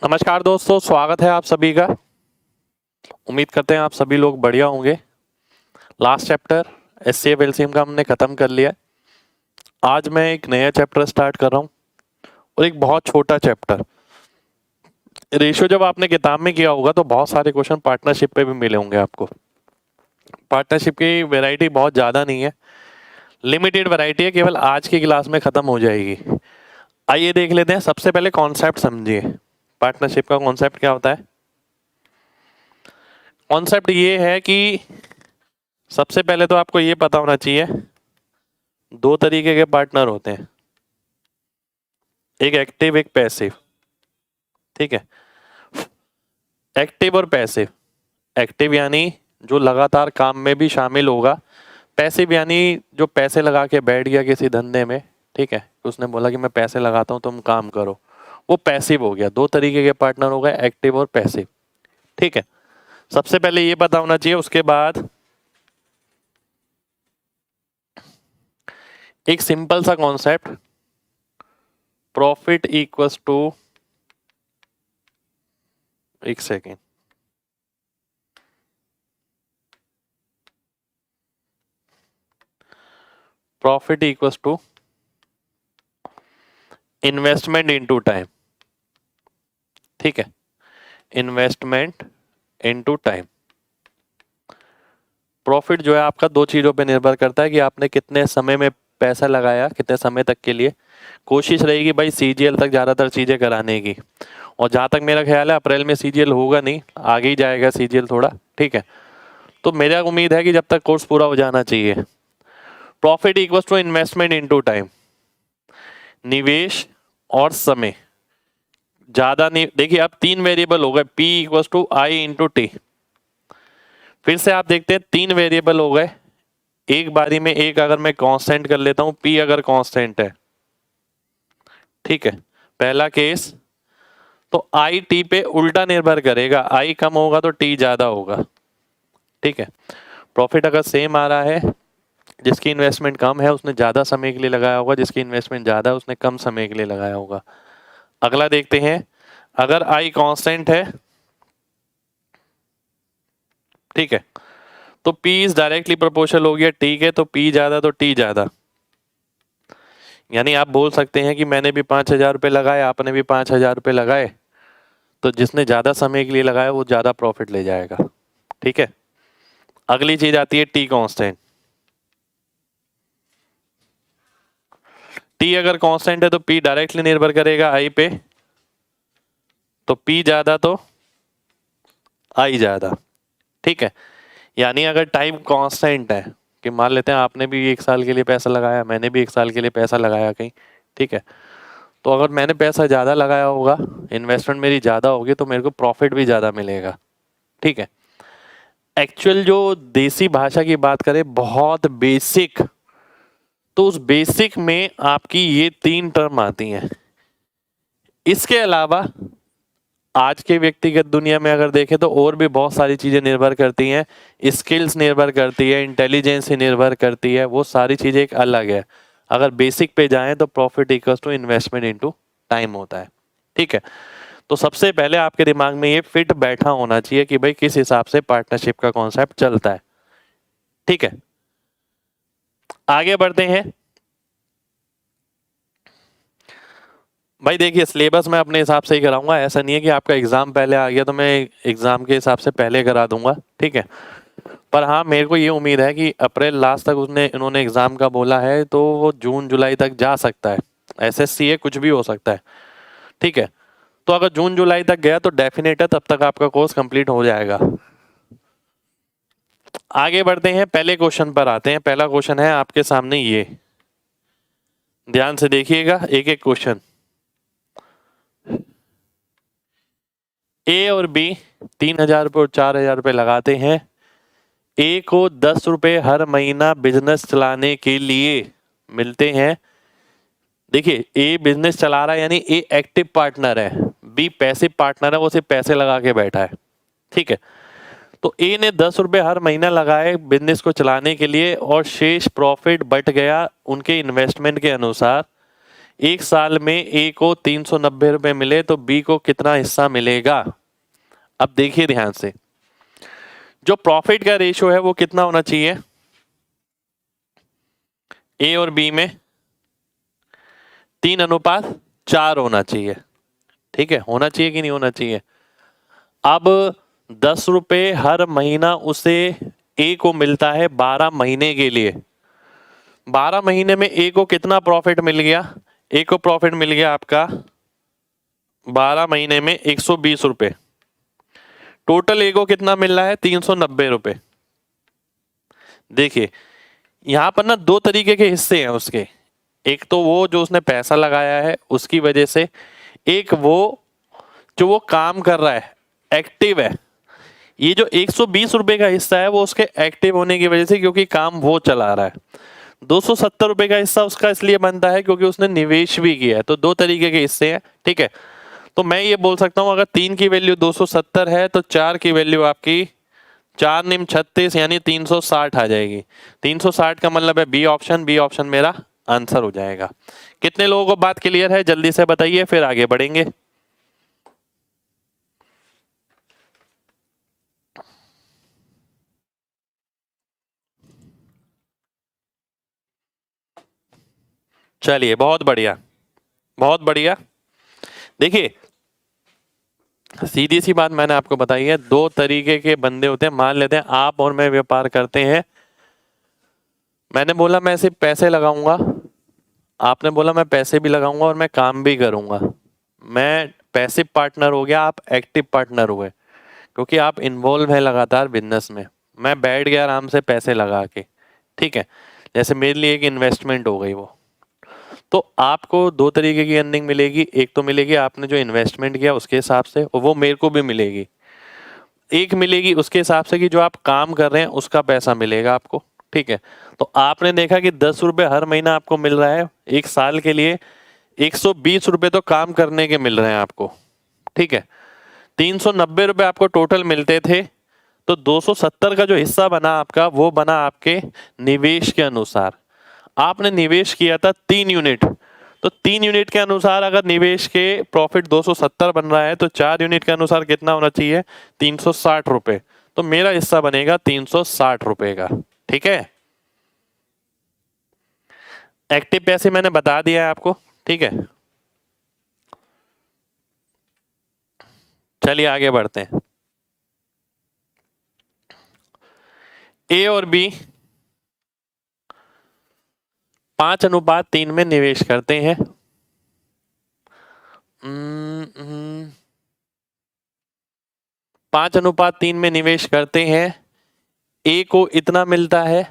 नमस्कार दोस्तों, स्वागत है आप सभी का। उम्मीद करते हैं आप सभी लोग बढ़िया होंगे। लास्ट चैप्टर एचसीएफ एलसीएम का हमने ख़त्म कर लिया। आज मैं एक नया चैप्टर स्टार्ट कर रहा हूँ और एक बहुत छोटा चैप्टर। रेशियो जब आपने किताब में किया होगा तो बहुत सारे क्वेश्चन पार्टनरशिप पे भी मिले होंगे आपको। पार्टनरशिप की वैरायटी बहुत ज़्यादा नहीं है, लिमिटेड वैरायटी है, केवल आज की क्लास में ख़त्म हो जाएगी। आइए देख लेते हैं। सबसे पहले कॉन्सेप्ट समझिए। पार्टनरशिप का कॉन्सेप्ट क्या होता है? कॉन्सेप्ट ये है कि सबसे पहले तो आपको ये पता होना चाहिए, दो तरीके के पार्टनर होते हैं, एक एक्टिव एक पैसिव। ठीक है, एक्टिव और पैसिव। एक्टिव यानी जो लगातार काम में भी शामिल होगा, पैसिव यानी जो पैसे लगा के बैठ गया किसी धंधे में। ठीक है, उसने बोला कि मैं पैसे लगाता हूँ तुम काम करो, वो पैसिव हो गया। दो तरीके के पार्टनर हो गए, एक्टिव और पैसिव। ठीक है, सबसे पहले ये पता होना चाहिए। उसके बाद एक सिंपल सा कॉन्सेप्ट, प्रॉफिट इक्वल्स टू, एक second, profit equals to investment into time. ठीक है, इन्वेस्टमेंट इनटू टाइम। प्रॉफिट जो है आपका दो चीजों पे निर्भर करता है कि आपने कितने समय में पैसा लगाया, कितने समय तक के लिए। कोशिश रहेगी भाई सीजीएल तक ज्यादातर चीजें कराने की, और जहां तक मेरा ख्याल है अप्रैल में सीजीएल होगा नहीं, आगे ही जाएगा सीजीएल थोड़ा। ठीक है, तो मेरा उम्मीद है कि जब तक कोर्स पूरा हो जाना चाहिए। Profit equals to investment into time, निवेश और समय। ज्यादा नहीं, देखिए अब तीन वेरिएबल हो गए, P equals to I into T. फिर से आप देखते हैं तीन वेरिएबल हो गए, एक बारी में एक अगर मैं कांस्टेंट कर लेता हूं, पी अगर कांस्टेंट है। ठीक है, पहला केस तो आई टी पे उल्टा निर्भर करेगा, आई कम होगा तो टी ज्यादा होगा। ठीक है, प्रॉफिट अगर सेम आ रहा है, जिसकी इन्वेस्टमेंट कम है उसने ज्यादा समय के लिए लगाया होगा, जिसकी इन्वेस्टमेंट ज्यादा है उसने कम समय के लिए लगाया होगा। अगला देखते हैं, अगर आई कांस्टेंट है, ठीक है, तो P इज डायरेक्टली प्रोपोर्शनल हो गया, ठीक है, तो P ज्यादा तो T ज्यादा। यानी आप बोल सकते हैं कि मैंने भी 5,000 रुपये लगाए, आपने भी 5,000 रुपये लगाए, तो जिसने ज्यादा समय के लिए लगाया वो ज्यादा प्रॉफिट ले जाएगा। ठीक है, अगली चीज आती है T कांस्टेंट। T अगर कांस्टेंट है तो P डायरेक्टली निर्भर करेगा I पे, तो P ज्यादा तो I ज्यादा। ठीक है, यानी अगर टाइम कांस्टेंट है, कि मान लेते हैं आपने भी 1 साल के लिए पैसा लगाया, मैंने भी 1 साल के लिए पैसा लगाया कहीं। ठीक है, तो अगर मैंने पैसा ज़्यादा लगाया होगा, इन्वेस्टमेंट मेरी ज़्यादा होगी, तो मेरे को प्रॉफिट भी ज़्यादा मिलेगा। ठीक है, एक्चुअल जो देसी भाषा की बात करें, बहुत बेसिक, तो उस बेसिक में आपकी ये तीन टर्म आती हैं। इसके अलावा आज के व्यक्तिगत दुनिया में अगर देखें तो और भी बहुत सारी चीज़ें निर्भर करती हैं, स्किल्स निर्भर करती है, इंटेलिजेंस निर्भर करती है, वो सारी चीज़ें एक अलग है। अगर बेसिक पे जाएं तो profit equals to investment into time होता है। ठीक है, तो सबसे पहले आपके दिमाग में ये फिट बैठा होना चाहिए कि भाई किस हिसाब से पार्टनरशिप का कॉन्सेप्ट चलता है। ठीक है, आगे बढ़ते हैं। भाई देखिए, सिलेबस मैं अपने हिसाब से ही कराऊंगा, ऐसा नहीं है कि आपका एग्जाम पहले आ गया तो मैं एग्जाम के हिसाब से पहले करा दूंगा। ठीक है, पर हाँ मेरे को ये उम्मीद है कि अप्रैल लास्ट तक इन्होंने एग्जाम का बोला है, तो वो जून जुलाई तक जा सकता है। एसएससी है, कुछ भी हो सकता है। ठीक है, तो अगर जून जुलाई तक गया तो डेफिनेट है तब तक आपका कोर्स कंप्लीट हो जाएगा। आगे बढ़ते हैं, पहले क्वेश्चन पर आते हैं। पहला क्वेश्चन है आपके सामने, ये ध्यान से देखिएगा, एक एक क्वेश्चन। ए और बी 3,000 रुपये और 4,000 रुपये लगाते हैं। ए को 10 रुपये हर महीना बिजनेस चलाने के लिए मिलते हैं। देखिए, ए बिजनेस चला रहा है यानी ए एक्टिव पार्टनर है, बी पैसिव पार्टनर है, वो सिर्फ पैसे लगा के बैठा है। ठीक है, तो ए ने 10 रुपये हर महीना लगाए बिजनेस को चलाने के लिए, और शेष प्रॉफिट बट गया उनके इन्वेस्टमेंट के अनुसार। एक साल में ए को 390 रुपए मिले तो बी को कितना हिस्सा मिलेगा। अब देखिए ध्यान से, जो प्रॉफिट का रेशियो है वो कितना होना चाहिए, ए और बी में 3:4 होना चाहिए। ठीक है, होना चाहिए कि नहीं होना चाहिए। अब 10 रुपए हर महीना उसे ए को मिलता है 12 महीने के लिए। 12 महीने में ए को कितना प्रॉफिट मिल गया, ए को प्रॉफिट मिल गया आपका 12 महीने में 120 रुपए। टोटल ए को कितना मिल रहा है, 390 रुपए। देखिए यहां पर ना दो तरीके के हिस्से हैं उसके, एक तो वो जो उसने पैसा लगाया है उसकी वजह से, एक वो जो वो काम कर रहा है, एक्टिव है। ये जो 120 रुपए का हिस्सा है वो उसके एक्टिव होने की वजह से, क्योंकि काम वो चला रहा है। 270 रुपए का हिस्सा उसका इसलिए बनता है क्योंकि उसने निवेश भी किया है। तो दो तरीके के हिस्से हैं। ठीक है, तो मैं ये बोल सकता हूं अगर 3 की वैल्यू 270 है तो 4 की वैल्यू आपकी 4 निम 36 यानी 360 आ जाएगी। 360 का मतलब है बी ऑप्शन, बी ऑप्शन मेरा आंसर हो जाएगा। कितने लोगों को बात क्लियर है, जल्दी से बताइए फिर आगे बढ़ेंगे। चलिए बहुत बढ़िया, बहुत बढ़िया। देखिए सीधी सी बात मैंने आपको बताई है, दो तरीके के बंदे होते हैं। मान लेते हैं आप और मैं व्यापार करते हैं, मैंने बोला मैं सिर्फ पैसे लगाऊंगा, आपने बोला मैं पैसे भी लगाऊंगा और मैं काम भी करूंगा। मैं पैसिव पार्टनर हो गया, आप एक्टिव पार्टनर हुए, क्योंकि आप इन्वॉल्व है लगातार बिजनेस में। मैं बैठ गया आराम से पैसे लगा के। ठीक है, जैसे मेरे लिए एक इन्वेस्टमेंट हो गई वो। तो आपको दो तरीके की अर्निंग मिलेगी, एक तो मिलेगी आपने जो इन्वेस्टमेंट किया उसके हिसाब से, और वो मेरे को भी मिलेगी। एक मिलेगी उसके हिसाब से कि जो आप काम कर रहे हैं उसका पैसा मिलेगा आपको। ठीक है, तो आपने देखा कि 10 रुपए हर महीना आपको मिल रहा है, एक साल के लिए 120 रुपए तो काम करने के मिल रहे हैं आपको। ठीक है, 390 रुपए आपको टोटल मिलते थे, तो 270 का जो हिस्सा बना आपका वो बना आपके निवेश के अनुसार। आपने निवेश किया था 3 यूनिट, तो 3 यूनिट के अनुसार अगर निवेश के प्रॉफिट 270 बन रहा है तो 4 यूनिट के अनुसार कितना होना चाहिए, 360 रुपए। तो मेरा हिस्सा बनेगा 360 रुपए का। ठीक है, एक्टिव पैसे मैंने बता दिया है आपको। ठीक है, चलिए आगे बढ़ते हैं। ए और बी 5:3 में निवेश करते हैं। 5:3 में निवेश करते हैं। ए को इतना मिलता है,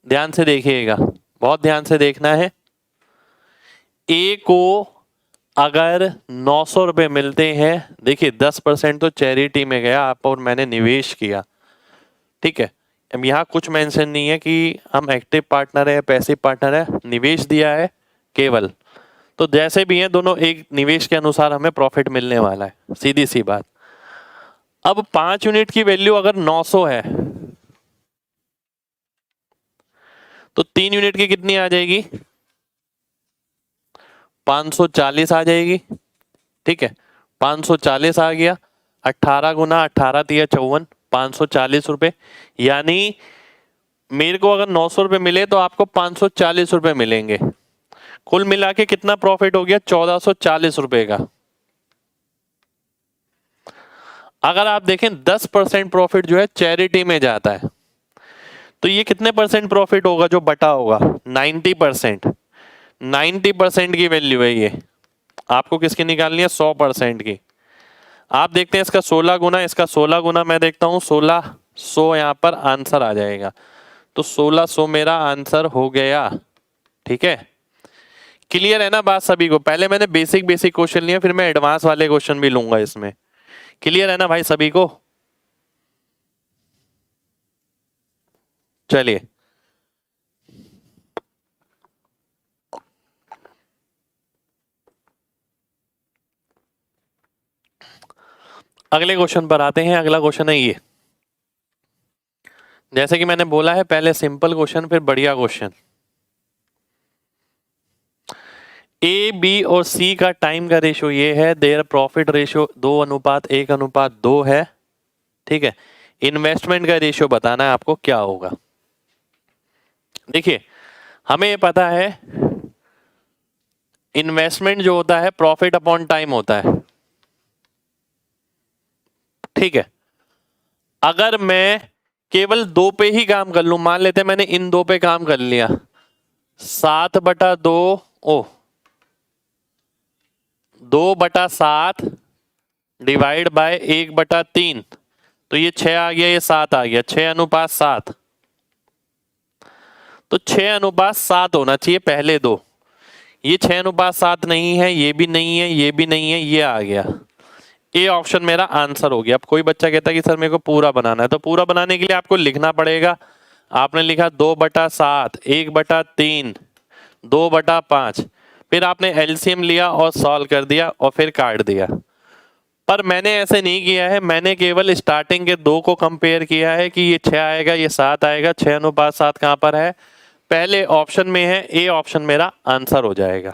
ध्यान से देखिएगा, बहुत ध्यान से देखना है। ए को अगर 900 रुपए मिलते हैं, देखिए 10% तो चैरिटी में गया, आप और मैंने निवेश किया। ठीक है, अब यहाँ कुछ मेंशन नहीं है कि हम एक्टिव पार्टनर है पैसिव पार्टनर है, निवेश दिया है केवल। तो जैसे भी हैं दोनों एक निवेश के अनुसार हमें प्रॉफिट मिलने वाला है, सीधी सी बात। अब 5 यूनिट की वैल्यू अगर 900 है तो 3 यूनिट की कितनी आ जाएगी, 540 आ जाएगी। ठीक है, 540 आ गया, 18 गुना 18 तिया 54, 540 रुपए। यानी मेरे को अगर 900 रुपए मिले तो आपको 540 रुपए मिलेंगे। कुल मिला के कितना प्रॉफिट हो गया, 1440 रुपए का। अगर आप देखें 10% प्रॉफिट जो है चैरिटी में जाता है, तो ये कितने परसेंट प्रॉफिट होगा जो बटा होगा, 90%। 90% की वैल्यू है ये। आपको किसकी निकालनी है, 100% की। आप देखते हैं इसका 16 गुना, इसका 16 गुना, मैं देखता हूं 1600 यहां पर आंसर आ जाएगा। तो 1600 मेरा आंसर हो गया। ठीक है, क्लियर है ना बात सभी को। पहले मैंने बेसिक बेसिक क्वेश्चन लिए, फिर मैं एडवांस वाले क्वेश्चन भी लूंगा इसमें। क्लियर है ना भाई सभी को। चलिए अगले क्वेश्चन पर आते हैं। अगला क्वेश्चन है ये, जैसे कि मैंने बोला है पहले सिंपल क्वेश्चन फिर बढ़िया क्वेश्चन। ए बी और सी का टाइम का रेशियो ये है, देयर प्रॉफिट रेशियो 2:1:2 है, ठीक है। इन्वेस्टमेंट का रेशियो बताना है आपको क्या होगा। देखिए हमें ये पता है इन्वेस्टमेंट जो होता है प्रॉफिट अपॉन टाइम होता है, ठीक है। अगर मैं केवल 2 पे ही काम कर लूं, मान लेते हैं मैंने इन 2 पे काम कर लिया, 7/2 2/7 डिवाइड बाय 1/3, तो ये 6 आ गया, ये 7 आ गया, 6:7। तो 6:7 होना चाहिए पहले दो, ये 6:7 नहीं है, ये भी नहीं है, ये भी नहीं है, ये आ गया। ए ऑप्शन मेरा आंसर हो गया। अब कोई बच्चा कहता है कि सर मेरे को पूरा बनाना है, तो पूरा बनाने के लिए आपको लिखना पड़ेगा। आपने लिखा 2/7, 1/3, 2/5, फिर आपने एलसीएम लिया और सॉल्व कर दिया और फिर काट दिया। पर मैंने ऐसे नहीं किया है, मैंने केवल स्टार्टिंग के 2 को कंपेयर किया है कि ये 6 आएगा, ये 7 आएगा, 6:7 कहाँ पर है, पहले ऑप्शन में है, ए ऑप्शन मेरा आंसर हो जाएगा।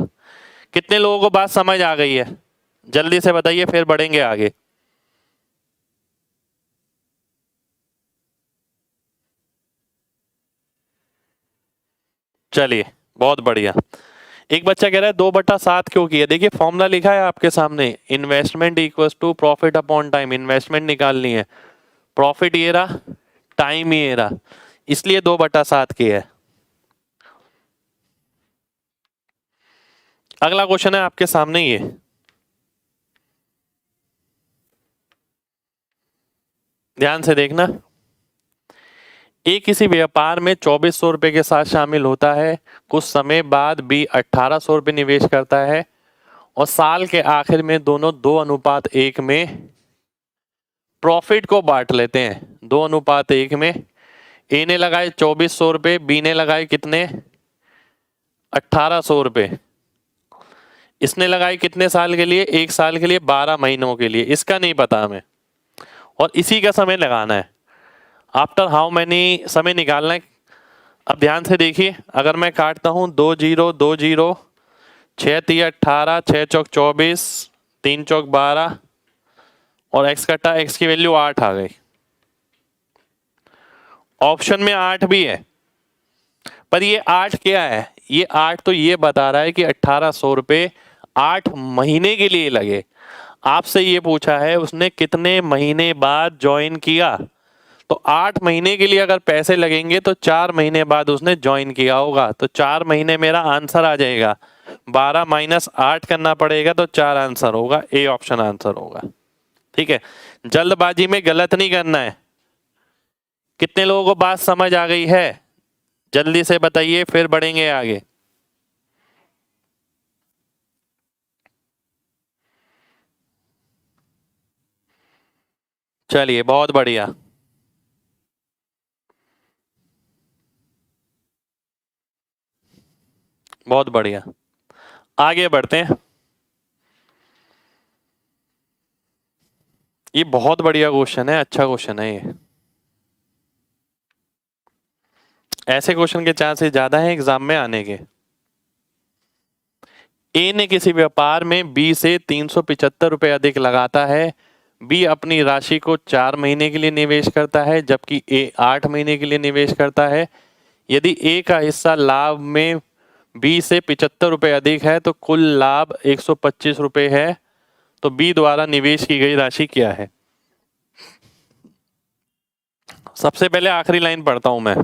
कितने लोगों को बात समझ आ गई है, जल्दी से बताइए फिर बढ़ेंगे आगे। चलिए बहुत बढ़िया। एक बच्चा कह रहा है 2/7 क्यों किया। देखिए फॉर्मूला लिखा है आपके सामने, investment equals to profit upon time. Investment निकालनी है, प्रॉफिट ये रहा, टाइम ये रहा, इसलिए 2/7 किया है। अगला क्वेश्चन है आपके सामने, ये ध्यान से देखना। ए किसी व्यापार में 2400 रुपए के साथ शामिल होता है, कुछ समय बाद बी 1800 रुपए निवेश करता है और साल के आखिर में दोनों 2:1 में प्रॉफिट को बांट लेते हैं। 2:1 में ए ने लगाए 2400 रुपए, बी ने लगाए कितने, 1800 रुपए। इसने लगाए कितने साल के लिए, 1 साल के लिए, 12 महीनों के लिए, इसका नहीं पता हमें, और इसी का समय लगाना है। आफ्टर हाउ मैनी समय निकालना है। अब ध्यान से देखिए, अगर मैं काटता हूं 2 0 2 0, 6 3 18, 6 चौक 24, 3 चौक 12 और x कटा, x की वैल्यू 8 आ गई। ऑप्शन में 8 भी है, पर ये 8 क्या है, ये 8 तो ये बता रहा है कि 1800 रुपये 8 महीने के लिए लगे। आपसे ये पूछा है उसने कितने महीने बाद ज्वाइन किया, तो 8 महीने के लिए अगर पैसे लगेंगे तो 4 महीने बाद उसने ज्वाइन किया होगा, तो 4 महीने मेरा आंसर आ जाएगा। 12 - 8 करना पड़ेगा तो 4 आंसर होगा, ए ऑप्शन आंसर होगा। ठीक है, जल्दबाजी में गलत नहीं करना है। कितने लोगों को बात समझ आ गई है, जल्दी से बताइए फिर बढ़ेंगे आगे। चलिए बहुत बढ़िया, बहुत बढ़िया, आगे बढ़ते हैं। ये बहुत बढ़िया क्वेश्चन है, अच्छा क्वेश्चन है ये। ऐसे क्वेश्चन के चांसेस ज्यादा हैं एग्जाम में आने के। ए ने किसी व्यापार में बी से 375 रुपए अधिक लगाता है। बी अपनी राशि को 4 महीने के लिए निवेश करता है जबकि ए 8 महीने के लिए निवेश करता है। यदि ए का हिस्सा लाभ में बी से 75 रुपए अधिक है तो कुल लाभ 125 रुपए है, तो बी द्वारा निवेश की गई राशि क्या है। सबसे पहले आखिरी लाइन पढ़ता हूं मैं।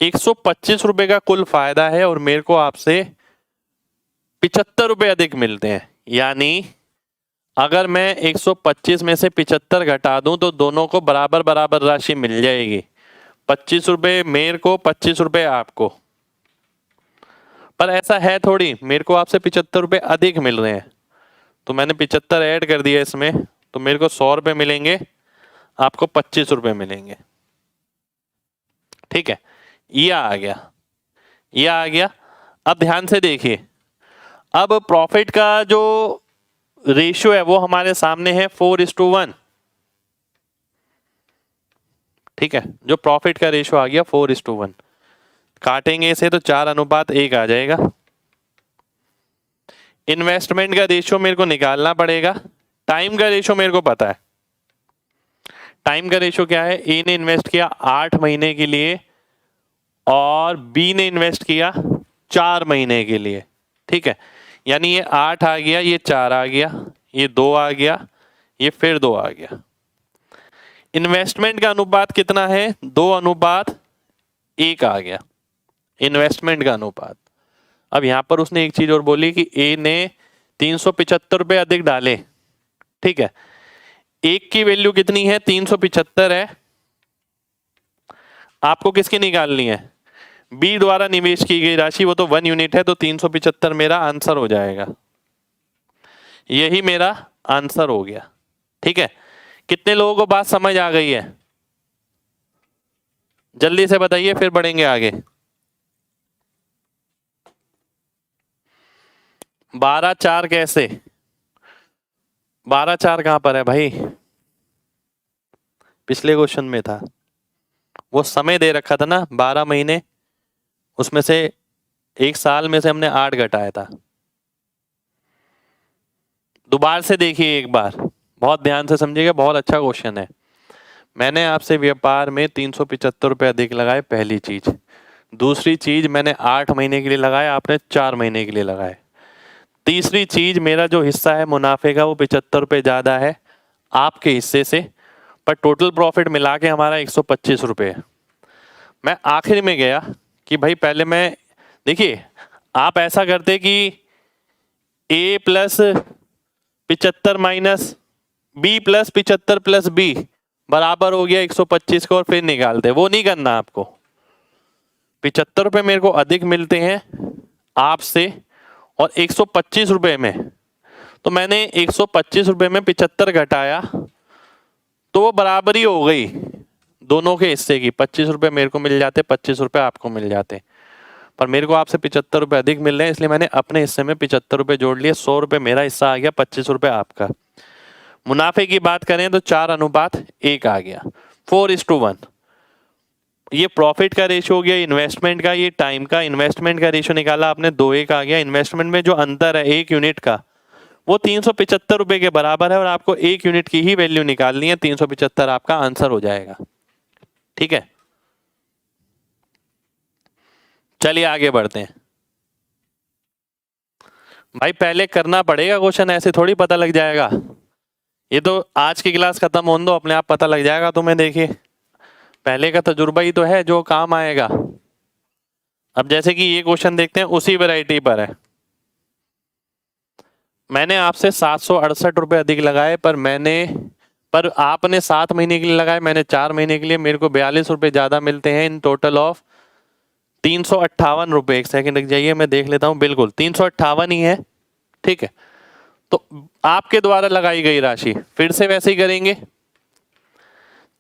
125 रुपए का कुल फायदा है और मेरे को आपसे 75 रुपए अधिक मिलते हैं, यानी अगर मैं 125 में से 75 घटा दूं तो दोनों को बराबर बराबर राशि मिल जाएगी। 25 रुपए मेरे को, 25 रुपए आपको। पर ऐसा है थोड़ी, मेरे को आपसे 75 रुपए अधिक मिल रहे हैं, तो मैंने 75 ऐड कर दिया इसमें, तो मेरे को 100 रुपए मिलेंगे, आपको 25 रुपए मिलेंगे। ठीक है, ये आ गया, ये आ गया। अब ध्यान से देखिए, अब प्रॉफिट का जो रेशियो है वो हमारे सामने है 4:1। ठीक है, जो प्रॉफिट का रेशियो आ गया 4:1। काटेंगे इसे तो 4:1 आ जाएगा। इन्वेस्टमेंट का रेशियो मेरे को निकालना पड़ेगा, टाइम का रेशियो मेरे को पता है। टाइम का रेशियो क्या है, ए ने इन्वेस्ट किया 8 महीने के लिए और बी ने इन्वेस्ट किया 4 महीने के लिए। ठीक है, यानी ये 8 आ गया, ये 4 आ गया, ये 2 आ गया, ये फिर 2 आ गया। इन्वेस्टमेंट का अनुपात कितना है, 2:1 आ गया इन्वेस्टमेंट का अनुपात। अब यहां पर उसने एक चीज और बोली कि ए ने 375 रुपए अधिक डाले। ठीक है, एक की वैल्यू कितनी है, 375 है, आपको किसकी निकालनी है, बी द्वारा निवेश की गई राशि, वो तो 1 यूनिट है, तो 375 मेरा आंसर हो जाएगा, यही मेरा आंसर हो गया। ठीक है, कितने लोगों को बात समझ आ गई है, जल्दी से बताइए फिर बढ़ेंगे आगे। 12/4 कैसे, 12/4 कहां पर है भाई, पिछले क्वेश्चन में था, वो समय दे रखा था ना 12 महीने, उसमें से एक साल में से हमने 8 घटाया था। दोबारा से देखिए एक बार, बहुत ध्यान से समझिएगा, बहुत अच्छा क्वेश्चन है। मैंने आपसे व्यापार में 375 रुपए अधिक लगाए, पहली चीज। दूसरी चीज मैंने 8 महीने के लिए लगाया, आपने 4 महीने के लिए लगाए। तीसरी चीज, मेरा जो हिस्सा है मुनाफे का वो 75 रुपए ज्यादा है आपके हिस्से से, पर टोटल प्रॉफिट मिला के हमारा 125 रुपए है। मैं आखिर में गया कि भाई पहले मैं, देखिए आप ऐसा करते कि A plus 75 minus B plus 75 plus B बराबर हो गया 125 को, और फिर निकालते, वो नहीं करना आपको। 75 रुपए मेरे को अधिक मिलते हैं आपसे और 125 रुपए में, तो मैंने 125 रुपए में 75 घटाया, तो वो बराबरी हो गई दोनों के हिस्से की। 25 रुपए मेरे को मिल जाते, 25 रुपए आपको मिल जाते, पर मेरे को आपसे 75 रुपए अधिक मिल रहे हैं, इसलिए मैंने अपने हिस्से में 75 रुपए जोड़ लिए। 100 रुपए मेरा हिस्सा आ गया, 25 रुपए आपका। मुनाफे की बात करें तो 4:1 आ गया, 4:1। ये प्रॉफिट का रेशियो हो गया, इन्वेस्टमेंट का, ये टाइम का। इन्वेस्टमेंट का रेशियो निकाला आपने, 2:1 आ गया। इन्वेस्टमेंट में जो अंतर है 1 यूनिट का, वो 375 रुपए के बराबर है, और आपको 1 यूनिट की ही वैल्यू निकालनी है, 375 आपका आंसर हो जाएगा। ठीक है, चलिए आगे बढ़ते हैं। भाई पहले करना पड़ेगा क्वेश्चन, ऐसे थोड़ी पता लग जाएगा। ये तो आज की क्लास खत्म होने दो, अपने आप पता लग जाएगा तुम्हें। देखिए पहले का तजुर्बा ही तो है जो काम आएगा। अब जैसे कि ये क्वेश्चन देखते हैं, उसी वैरायटी पर है। मैंने आपसे 768 रुपए अधिक लगाए, पर आपने 7 महीने के लिए लगाए, मैंने 4 महीने के लिए। मेरे को 42 रुपए ज्यादा मिलते हैं, इन टोटल ऑफ 358 रुपए। एक सेकंड रख जाइए, मैं देख लेता हूं। बिल्कुल 358 ही है। ठीक है, तो आपके द्वारा लगाई गई राशि फिर से वैसे ही करेंगे।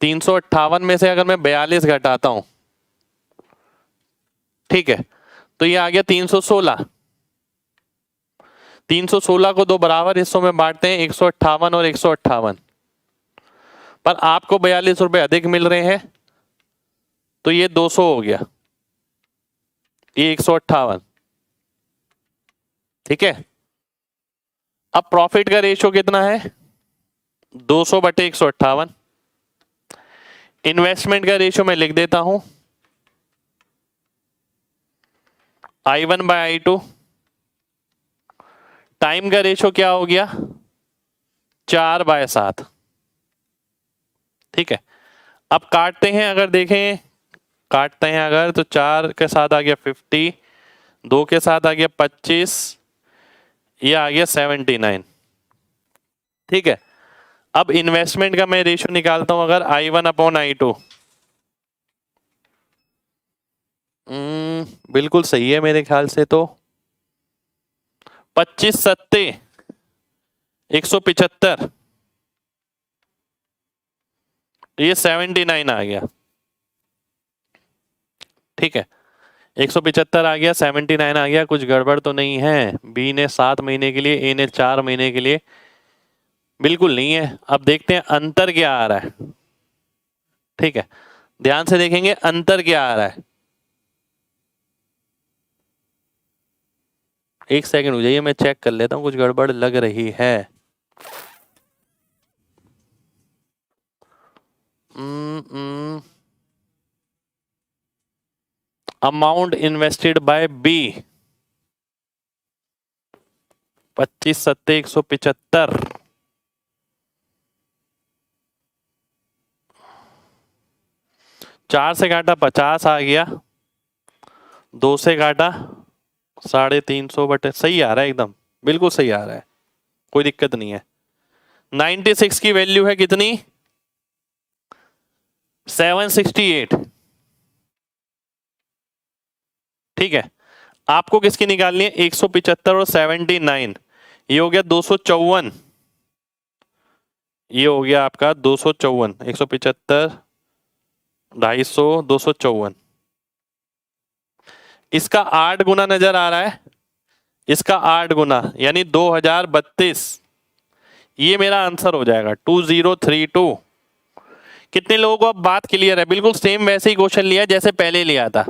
358 में से अगर मैं 42 घटाता हूं, ठीक है, तो ये आ गया 316। 316 को 2 बराबर हिस्सों में बांटते हैं, 158 और 158, पर आपको 42 रुपए अधिक मिल रहे हैं, तो ये 200 हो गया, ये 158। ठीक है, अब प्रॉफिट का रेशियो कितना है, 200/158। इन्वेस्टमेंट का रेशियो मैं लिख देता हूं, I1/I2। टाइम का रेशियो क्या हो गया, 4/7। ठीक है, अब काटते हैं, अगर देखें काटते हैं अगर, तो 4 के साथ आ गया 50, 2 के साथ आ गया 25, ये आ गया 79। ठीक है, अब इन्वेस्टमेंट का मैं रेशियो निकालता हूं, अगर I1/I2। बिल्कुल सही है मेरे ख्याल से, तो 25 सत्ते 175, ये 79 आ गया। ठीक है, 175 आ गया, 79 आ गया। कुछ गड़बड़ तो नहीं है, बी ने 7 महीने के लिए, ए ने 4 महीने के लिए, बिल्कुल नहीं है। अब देखते हैं अंतर क्या आ रहा है। ठीक है, ध्यान से देखेंगे अंतर क्या आ रहा है। एक सेकंड हो जाइए, मैं चेक कर लेता हूँ, कुछ गड़बड़ लग रही है। Amount invested bye B 25/175। 4 से काटा 50 आ गया, 2 से काटा 350 सही आ रहा है, एकदम बिल्कुल सही आ रहा है, कोई दिक्कत नहीं है। 96 की वैल्यू है कितनी? 768। ठीक है, आपको किसकी निकालनी है? 175 और 79, ये हो गया 254। ये हो गया आपका 254, 175, 250, 254। इसका 8 गुना नजर आ रहा है, इसका 8 गुना यानी 2032। ये मेरा आंसर हो जाएगा 2032। कितने लोगों को अब बात क्लियर है? बिल्कुल सेम वैसे ही क्वेश्चन लिया जैसे पहले लिया था।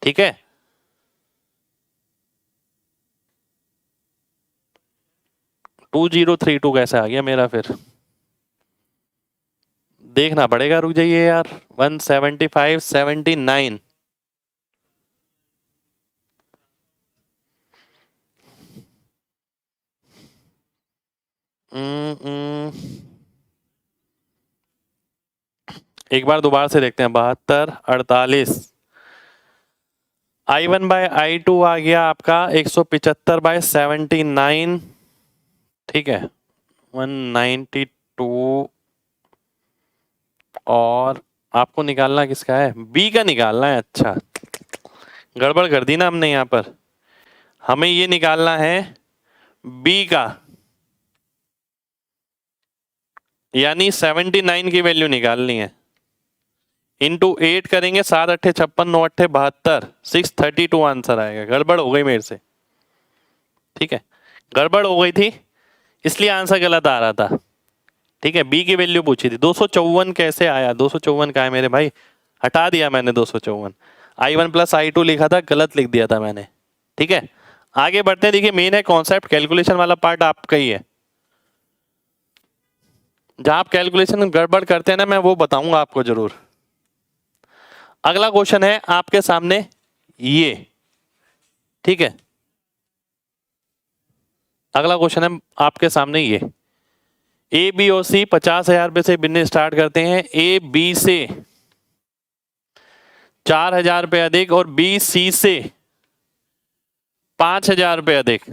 ठीक है, टू 2032 कैसे आ गया मेरा? फिर देखना पड़ेगा, रुक जाइए यार। 175, 79। एक बार दोबारा से देखते हैं। 72, 48। I1/I2 आ गया आपका 175/79। ठीक है, 192। और आपको निकालना किसका है? बी का निकालना है। अच्छा, गड़बड़ कर दी ना हमने यहाँ पर। हमें ये निकालना है बी का, यानी 79 की वैल्यू निकालनी है। इंटू 8 करेंगे, 7 अट्ठे 56, 9 अट्ठे 72, 632 आंसर आएगा। गड़बड़ हो गई मेरे से। ठीक है, गड़बड़ हो गई थी इसलिए आंसर गलत आ रहा था। ठीक है, बी की वैल्यू पूछी थी। 254 कैसे आया? 254 का है मेरे भाई, हटा दिया मैंने 254। I1 + I2 लिखा था, गलत लिख दिया था मैंने। ठीक है, आगे बढ़ते हैं। देखिए, मेन है कॉन्सेप्ट, कैलकुलेशन वाला पार्ट आपका ही है। जहां आप कैलकुलेशन गड़बड़ करते हैं ना, मैं वो बताऊंगा आपको जरूर। अगला क्वेश्चन है आपके सामने ये। ठीक है, अगला क्वेश्चन है आपके सामने ये। ए, बी और सी 50,000 रुपए से बिजनेस स्टार्ट करते हैं। ए बी से 4,000 रुपए अधिक और बी सी से 5,000 रुपए अधिक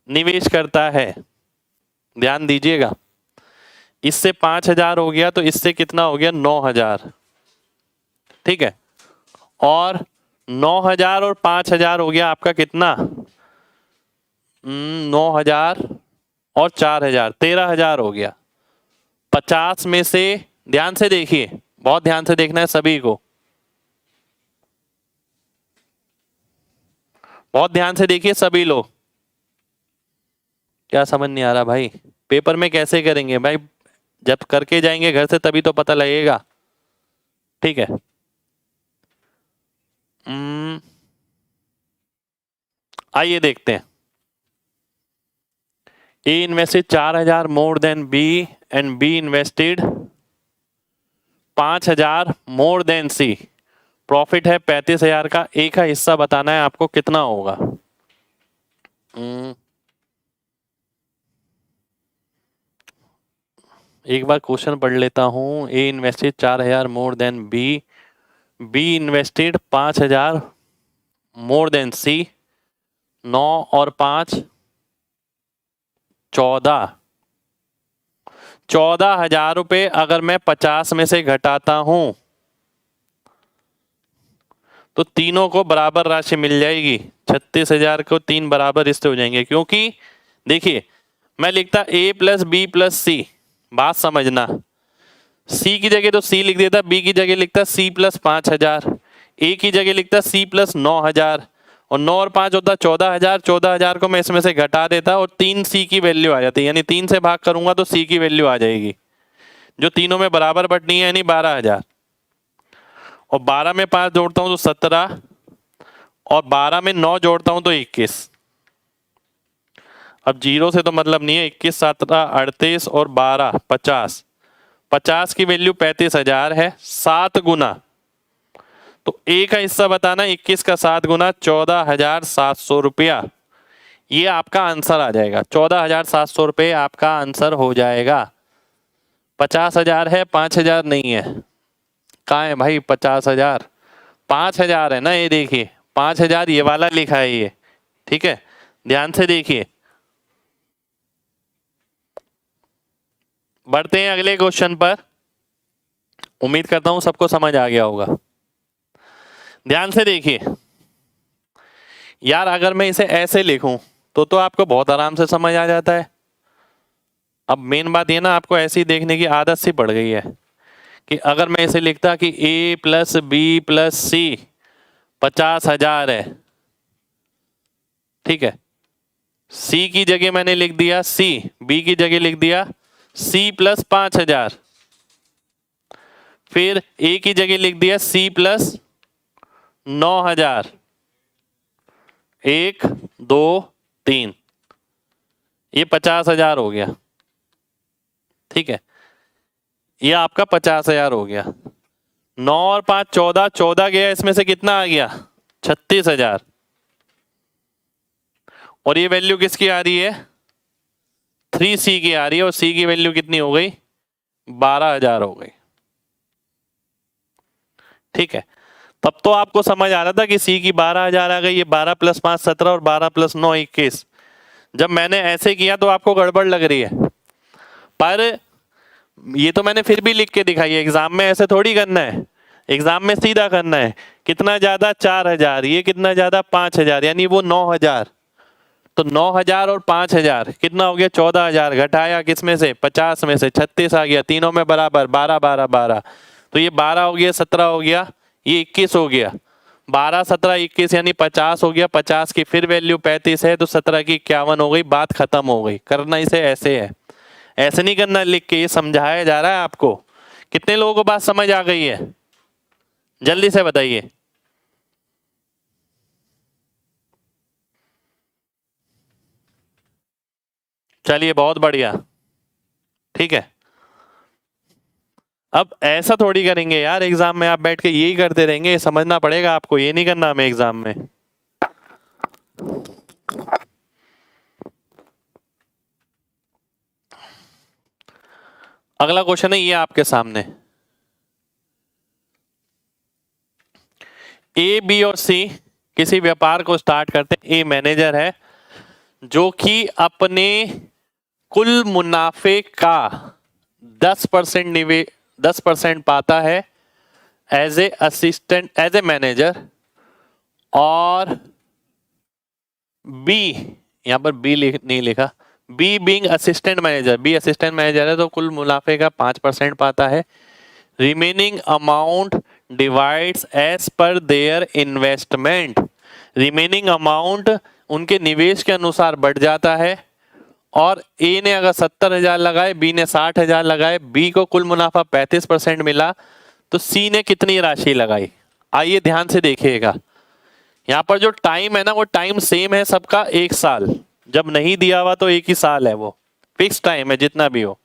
निवेश करता है। ध्यान दीजिएगा, इससे 5,000 हो गया तो इससे कितना हो गया? 9,000। ठीक है, और 9,000 और 5,000 हो गया आपका कितना? 9,000 और 4,000, 13,000 हो गया। 50 में से, ध्यान से देखिए, बहुत ध्यान से देखना है सभी को, बहुत ध्यान से देखिए सभी लोग। क्या समझ नहीं आ रहा भाई? पेपर में कैसे करेंगे भाई? जब करके जाएंगे घर से तभी तो पता लगेगा। ठीक है, आइए देखते हैं। A invested 4,000 more than B and B invested 5,000 more than C. Profit है 35,000 का। ए का हिस्सा बताना है आपको कितना होगा। एक बार क्वेश्चन पढ़ लेता हूं। A invested 4,000 more than B, B invested 5,000 more than C. 9 और 5 14। 14,000 रुपए अगर मैं 50 में से घटाता हूं तो तीनों को बराबर राशि मिल जाएगी। 36,000 को 3 बराबर हिस्से हो जाएंगे, क्योंकि देखिए मैं लिखता A + B + C। बात समझना, C की जगह तो C लिख देता, B की जगह लिखता C + 5,000, A की जगह लिखता C + 9,000, और 9 और 5 होता 14,000। 14,000 को मैं इसमें से घटा देता और 3 C की वैल्यू आ जाती है, यानी 3 से भाग करूंगा तो C की वैल्यू आ जाएगी, जो तीनों में बराबर बटनी है, यानी 12,000। और 12 में 5 जोड़ता हूं तो 17, और 12 में 9 जोड़ता हूं तो 21। अब 0 से तो मतलब नहीं है, 21 17 38 और 12 50। 50 की वैल्यू 35,000 है, 7 गुना, तो ए का हिस्सा बताना, 21 का 7 गुना 14,700 रुपया। ये आपका आंसर आ जाएगा, 14,700 रुपये आपका आंसर हो जाएगा। 50,000 है, 5,000 नहीं है। कहाँ है भाई 50,000? 5,000 है ना, ये देखिए 5,000 ये वाला लिखा है ये, ठीक है, ध्यान से देखिए। बढ़ते हैं अगले क्वेश्चन पर। उम्मीद करता हूं सबको समझ आ गया होगा। ध्यान से देखिए यार, अगर मैं इसे ऐसे लिखूं तो आपको बहुत आराम से समझ आ जाता है। अब मेन बात ये ना, आपको ऐसी देखने की आदत सी पड़ गई है कि अगर मैं इसे लिखता कि a प्लस बी प्लस सी 50,000 है, ठीक है, c की जगह मैंने लिख दिया c, b की जगह लिख दिया c प्लस 5,000, फिर a की जगह लिख दिया c प्लस 9,000, 1 2 3, ये 50,000 हो गया, ठीक है, ये आपका 50,000 हो गया। 9 और 5 14, 14 गया, इसमें से कितना आ गया 36,000, और ये वैल्यू किसकी आ रही है 3c की आ रही है, और c की वैल्यू कितनी हो गई 12,000 हो गई, ठीक है। तब तो आपको समझ आ रहा था कि c की 12,000 आ गई, ये 12 प्लस 5 17 और 12 प्लस 9 21। जब मैंने ऐसे किया तो आपको गड़बड़ लग रही है, पर ये तो मैंने फिर भी लिख के दिखाई है। एग्जाम में ऐसे थोड़ी करना है, एग्जाम में सीधा करना है। कितना ज्यादा 4,000, ये कितना ज्यादा 5,000, यानी वो 9,000। तो 9,000 और 5,000 कितना हो गया 14,000, घटाया किसमें से 50 में से, 36 आ गया, तीनों में बराबर 12 12 12, तो ये 12 हो गया, 17 हो गया, ये 21 हो गया, 12 17 21 यानी 50 हो गया। 50 की फिर वैल्यू 35 है, तो 17 की 51 हो गई, बात खत्म हो गई। करना इसे ऐसे है, ऐसे नहीं करना लिख के, ये समझाया जा रहा है आपको। कितने लोगों को बात समझ आ गई है, जल्दी से बताइए। चलिए बहुत बढ़िया, ठीक है। अब ऐसा थोड़ी करेंगे यार, एग्जाम में आप बैठ के यही करते रहेंगे, समझना पड़ेगा आपको, ये नहीं करना हमें एग्जाम में। अगला क्वेश्चन है ये आपके सामने, ए बी और सी किसी व्यापार को स्टार्ट करते हैं। ए मैनेजर है जो कि अपने कुल मुनाफे का 10% पाता है as a assistant, as a manager, और बी, यहां पर बी नहीं लिखा, B being assistant manager, B assistant manager है तो कुल मुनाफे का 5% पाता है। Remaining amount divides as per their investment, remaining amount उनके निवेश के अनुसार बढ़ जाता है। और ए ने अगर 70,000 लगाए, बी ने 60,000 लगाए, बी को कुल मुनाफा 35% मिला, तो सी ने कितनी राशि लगाई। आइए ध्यान से देखिएगा, यहाँ पर जो टाइम है ना, वो टाइम सेम है सबका, 1 साल। जब नहीं दिया हुआ तो 1 ही साल है, वो फिक्स टाइम है जितना भी हो।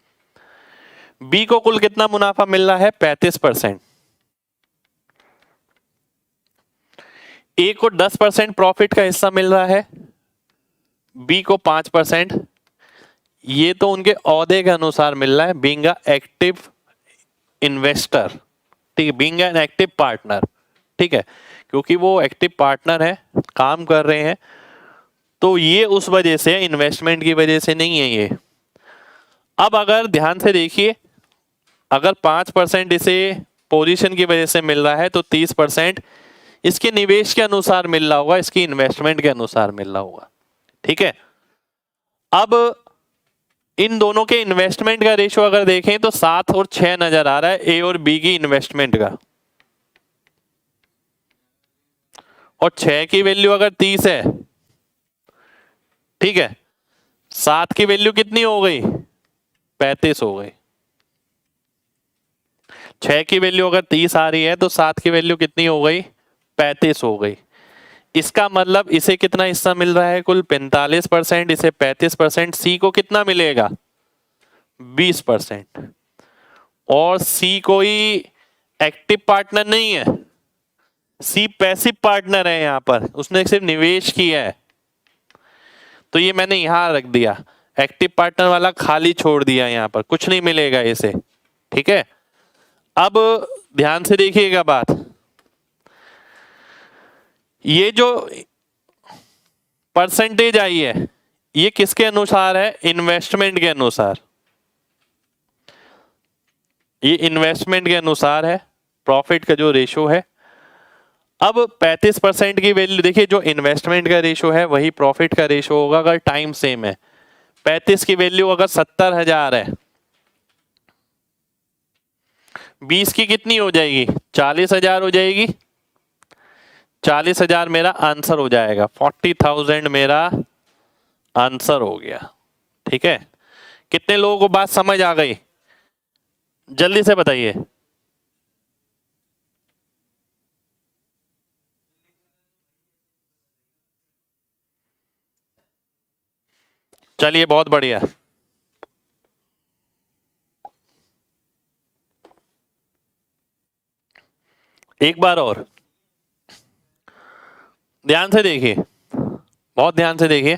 बी को कुल कितना मुनाफा मिल रहा है 35%, ए को 10% प्रॉफिट का हिस्सा मिल रहा है, बी को 5%। ये तो उनके औहदे के अनुसार मिल रहा है, बीइंग अ एक्टिव इन्वेस्टर, ठीक है, बीइंग एन एक्टिव पार्टनर, ठीक है, क्योंकि वो एक्टिव पार्टनर है, काम कर रहे हैं, तो ये उस वजह से, इन्वेस्टमेंट की वजह से नहीं है ये। अब अगर ध्यान से देखिए, अगर 5% इसे पोजीशन की वजह से मिल रहा है, तो 30% इसके निवेश के अनुसार मिल रहा होगा, इसकी इन्वेस्टमेंट के अनुसार मिल रहा होगा, ठीक है। अब इन दोनों के इन्वेस्टमेंट का रेशियो अगर देखें तो 7 और 6 नजर आ रहा है, ए और बी की इन्वेस्टमेंट का, और 6 की वैल्यू अगर 30 है, ठीक है, 7 की वैल्यू कितनी हो गई 35 हो गई। 6 की वैल्यू अगर 30 आ रही है तो 7 की वैल्यू कितनी हो गई 35 हो गई। इसका मतलब इसे कितना हिस्सा मिल रहा है? कुल 45%, इसे 35%, सी को कितना मिलेगा? 20%। और सी कोई एक्टिव पार्टनर नहीं है, सी पैसिव पार्टनर है, यहां पर उसने सिर्फ निवेश किया है, तो ये मैंने यहां रख दिया। एक्टिव पार्टनर वाला खाली छोड़ दिया, यहां पर कुछ नहीं मिलेगा इसे। ठीक है, अब ध्यान से देखिएगा बात, ये जो परसेंटेज आई है ये किसके अनुसार है? इन्वेस्टमेंट के अनुसार। ये इन्वेस्टमेंट के अनुसार है, प्रॉफिट का जो रेशो है। अब 35% की वैल्यू देखिए, जो इन्वेस्टमेंट का रेशो है वही प्रॉफिट का रेशो होगा अगर टाइम सेम है। 35 की वैल्यू अगर 70,000 है, 20 की कितनी हो जाएगी? 40,000 हो जाएगी। 40,000 मेरा आंसर हो जाएगा, 40,000 मेरा आंसर हो गया। ठीक है, कितने लोगों को बात समझ आ गई? जल्दी से बताइए। चलिए, बहुत बढ़िया। एक बार और ध्यान से देखिए, बहुत ध्यान से देखिए।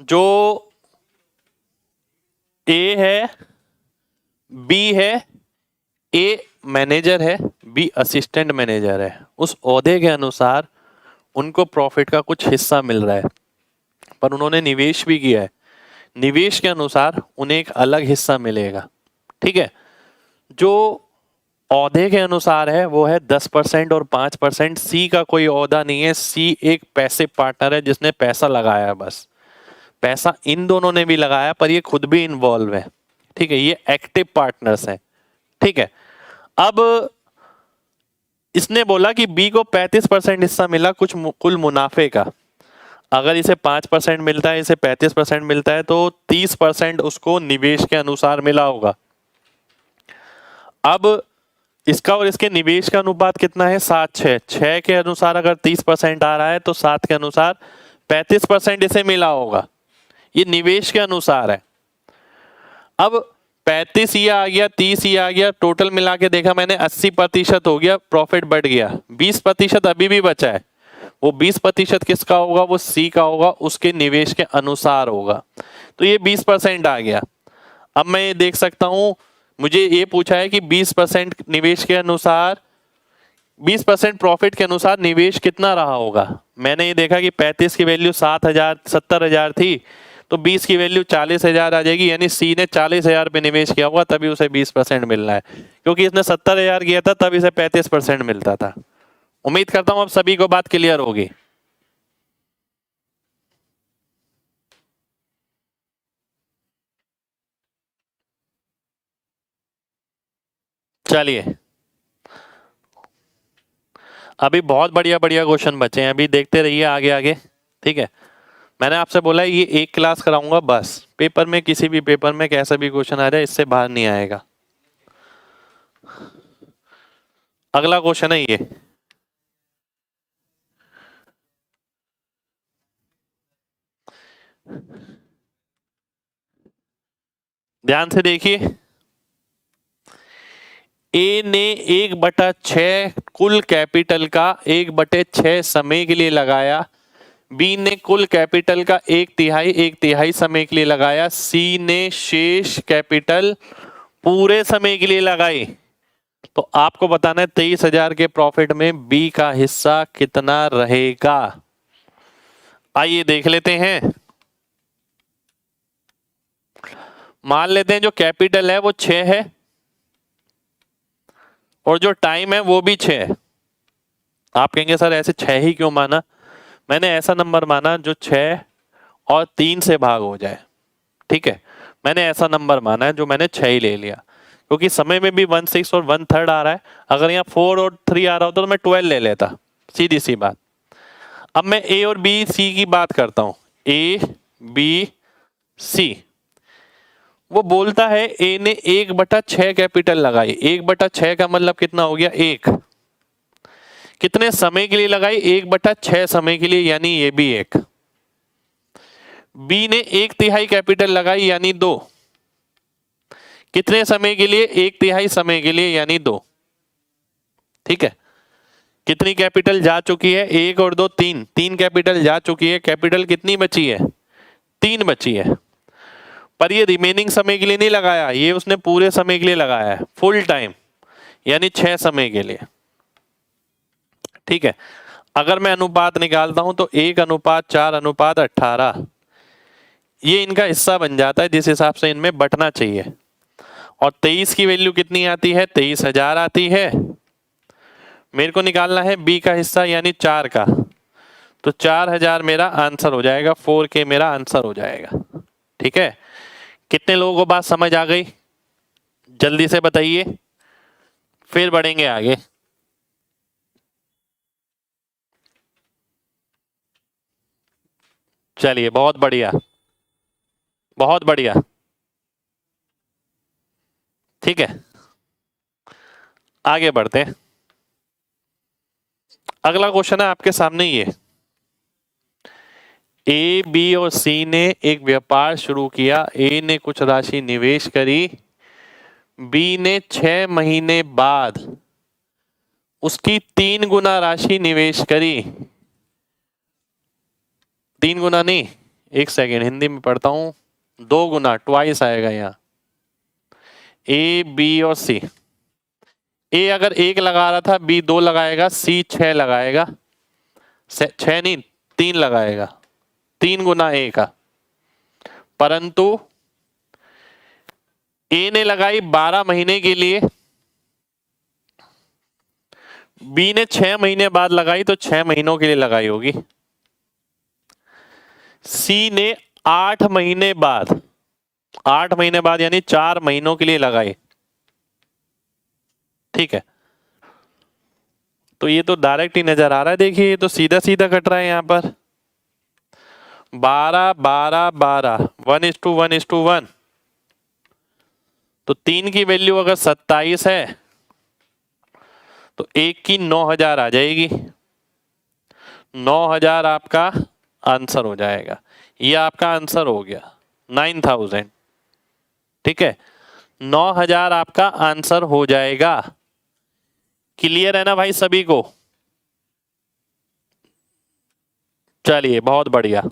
जो ए है, बी है, ए मैनेजर है, बी असिस्टेंट मैनेजर है, उस ओहदे के अनुसार उनको प्रॉफिट का कुछ हिस्सा मिल रहा है, पर उन्होंने निवेश भी किया है, निवेश के अनुसार उन्हें एक अलग हिस्सा मिलेगा। ठीक है, जो ओहदे के अनुसार है वो है 10% और 5%। सी का कोई ओहदा नहीं है, सी एक पैसे पार्टनर है जिसने पैसा लगाया, बस पैसा इन दोनों ने भी लगाया पर ये खुद भी इन्वॉल्व है। ठीक है, ये एक्टिव पार्टनर्स हैं। ठीक है, अब इसने बोला कि बी को 35% हिस्सा मिला कुछ कुल मुनाफे का। अगर इसे 5% मिलता है, इसे 35% मिलता है, तो 30% उसको निवेश के अनुसार मिला होगा। अब इसका और इसके निवेश का अनुपात कितना है? 7:6। 6 के अनुसार अगर 30% आ रहा है तो 7 के अनुसार 35% इसे मिला होगा। ये निवेश के अनुसार है। अब 35 ये आ गया, 30 ये आ गया, टोटल मिला के देखा मैंने 80% हो गया, प्रॉफिट बढ़ गया। 20% अभी भी बचा है, वो 20% किसका होगा? वो सी का होगा, उसके निवेश के अनुसार होगा। तो ये 20% आ गया। अब मैं ये देख सकता हूं, मुझे ये पूछा है कि 20% निवेश के अनुसार, 20% प्रॉफिट के अनुसार निवेश कितना रहा होगा। मैंने ये देखा कि 35 की वैल्यू 70,000 थी, तो 20 की वैल्यू 40,000 आ जाएगी, यानी सी ने 40,000 पे निवेश किया होगा, तभी उसे 20% मिलना है। क्योंकि इसने 70,000 किया था तब इसे 35% मिलता था। उम्मीद करता हूं अब सभी को बात क्लियर होगी। चलिए, अभी बहुत बढ़िया बढ़िया क्वेश्चन बचे हैं, अभी देखते रहिए आगे आगे। ठीक है, मैंने आपसे बोला ये एक क्लास कराऊंगा बस, पेपर में किसी भी पेपर में कैसा भी क्वेश्चन आ जाए इससे बाहर नहीं आएगा। अगला क्वेश्चन है ये, ध्यान से देखिए। ए ने 1/6 कुल कैपिटल का 1/6 समय के लिए लगाया। बी ने कुल कैपिटल का 1/3 समय के लिए लगाया। सी ने शेष कैपिटल पूरे समय के लिए लगाई। तो आपको बताना है 23,000 के प्रॉफिट में बी का हिस्सा कितना रहेगा। आइए देख लेते हैं। मान लेते हैं जो कैपिटल है वो 6 है और जो टाइम है वो भी 6 है। आप कहेंगे सर ऐसे 6 ही क्यों माना? मैंने ऐसा नंबर माना जो 6 और 3 से भाग हो जाए। ठीक है, मैंने ऐसा नंबर माना है जो मैंने 6 ही ले लिया, क्योंकि समय में भी 1/6 और 1/3 आ रहा है। अगर यहाँ 4 और 3 आ रहा होता तो मैं 12 ले लेता, सीधी सी बात। अब मैं ए और बी सी की बात करता हूं। ए बी सी, वो बोलता है ए ने 1/6 कैपिटल लगाई। 1/6 का मतलब कितना हो गया? 1। कितने समय के लिए लगाई? 1/6 समय के लिए, यानी ये भी 1। बी ने 1/3 कैपिटल लगाई यानी 2। कितने समय के लिए? 1/3 समय के लिए यानी 2। ठीक है, कितनी कैपिटल जा चुकी है? 1 और 2 3, 3 कैपिटल जा चुकी है। कैपिटल कितनी बची है? 3 बची है। पर ये रिमेनिंग समय के लिए नहीं लगाया, ये उसने पूरे समय के लिए लगाया है, फुल टाइम, यानी 6 समय के लिए। ठीक है, अगर मैं अनुपात निकालता हूं तो 1:4:18 ये इनका हिस्सा बन जाता है, जिस हिसाब से इनमें बंटना चाहिए। और 23 की वैल्यू कितनी आती है? 23,000 आती है। मेरे को निकालना है बी का हिस्सा यानी 4 का, तो 4000 मेरा आंसर हो जाएगा, 4K मेरा आंसर हो जाएगा। ठीक है, कितने लोगों को बात समझ आ गई? जल्दी से बताइए, फिर बढ़ेंगे आगे। चलिए, बहुत बढ़िया, बहुत बढ़िया। ठीक है, आगे बढ़ते हैं। अगला क्वेश्चन है आपके सामने ये। ए, बी और सी ने एक व्यापार शुरू किया। ए ने कुछ राशि निवेश करी, बी ने 6 महीने बाद उसकी 3 गुना राशि निवेश करी। 3 गुना नहीं, एक सेकेंड, हिंदी में पढ़ता हूं, 2 गुना, ट्वाइस आएगा यहाँ। ए, बी और सी। ए अगर 1 लगा रहा था, बी 2 लगाएगा, सी 6 लगाएगा, 6 नहीं 3 लगाएगा, 3 गुना ए का। परंतु ए ने लगाई 12 महीने के लिए, बी ने 6 महीने बाद लगाई, तो 6 महीनों के लिए लगाई होगी। सी ने 8 महीने बाद, 8 महीने बाद यानी 4 महीनों के लिए लगाई। ठीक है, तो ये तो डायरेक्ट ही नजर आ रहा है, देखिए ये तो सीधा सीधा कट रहा है यहां पर। 12 12 12, 1:1:1, तो 3 की वैल्यू अगर 27 है तो 1 की 9000 आ जाएगी। 9000 आपका आंसर हो जाएगा, ये आपका आंसर हो गया 9000। ठीक है, 9000 आपका आंसर हो जाएगा। क्लियर है ना भाई सभी को? चलिए, बहुत बढ़िया,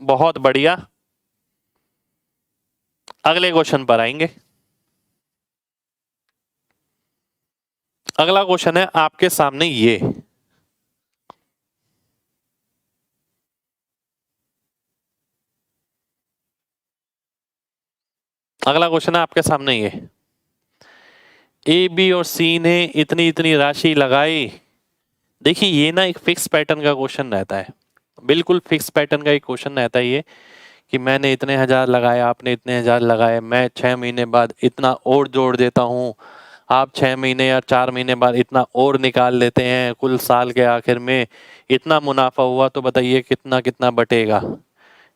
बहुत बढ़िया। अगले क्वेश्चन पर आएंगे। अगला क्वेश्चन है आपके सामने ये। अगला क्वेश्चन है आपके सामने ये। ए, बी और सी ने इतनी इतनी राशि लगाई। देखिए ये ना एक फिक्स पैटर्न का क्वेश्चन रहता है, बिल्कुल फिक्स पैटर्न का एक क्वेश्चन रहता है ये, कि मैंने इतने हजार लगाए, आपने इतने हजार लगाए, मैं 6 महीने बाद इतना और जोड़ देता हूँ, आप 6 महीने या 4 महीने बाद इतना और निकाल लेते हैं, कुल साल के आखिर में इतना मुनाफा हुआ, तो बताइए कितना कितना बटेगा।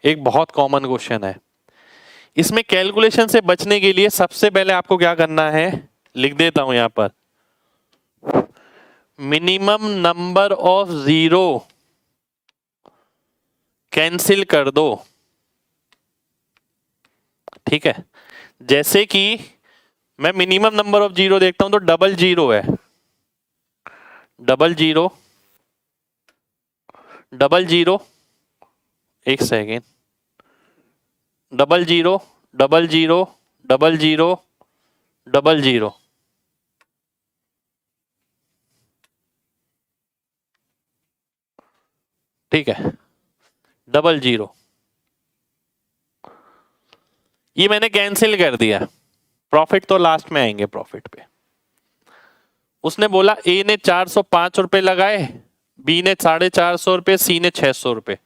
एक बहुत कॉमन क्वेश्चन है। इसमें कैलकुलेशन से बचने के लिए सबसे पहले आपको क्या करना है, लिख देता हूं यहां पर, minimum number of zero cancel कर दो। ठीक है, जैसे कि मैं मिनिमम नंबर ऑफ जीरो देखता हूं तो डबल जीरो है, डबल जीरो, डबल जीरो, एक second, double zero, double zero, double zero, double zero. ठीक है, डबल जीरो, ये मैंने कैंसिल कर दिया। प्रॉफिट तो लास्ट में आएंगे प्रॉफिट पे। उसने बोला ए ने 405 रुपए लगाए, बी ने 450 रुपए, सी ने 600 रुपए।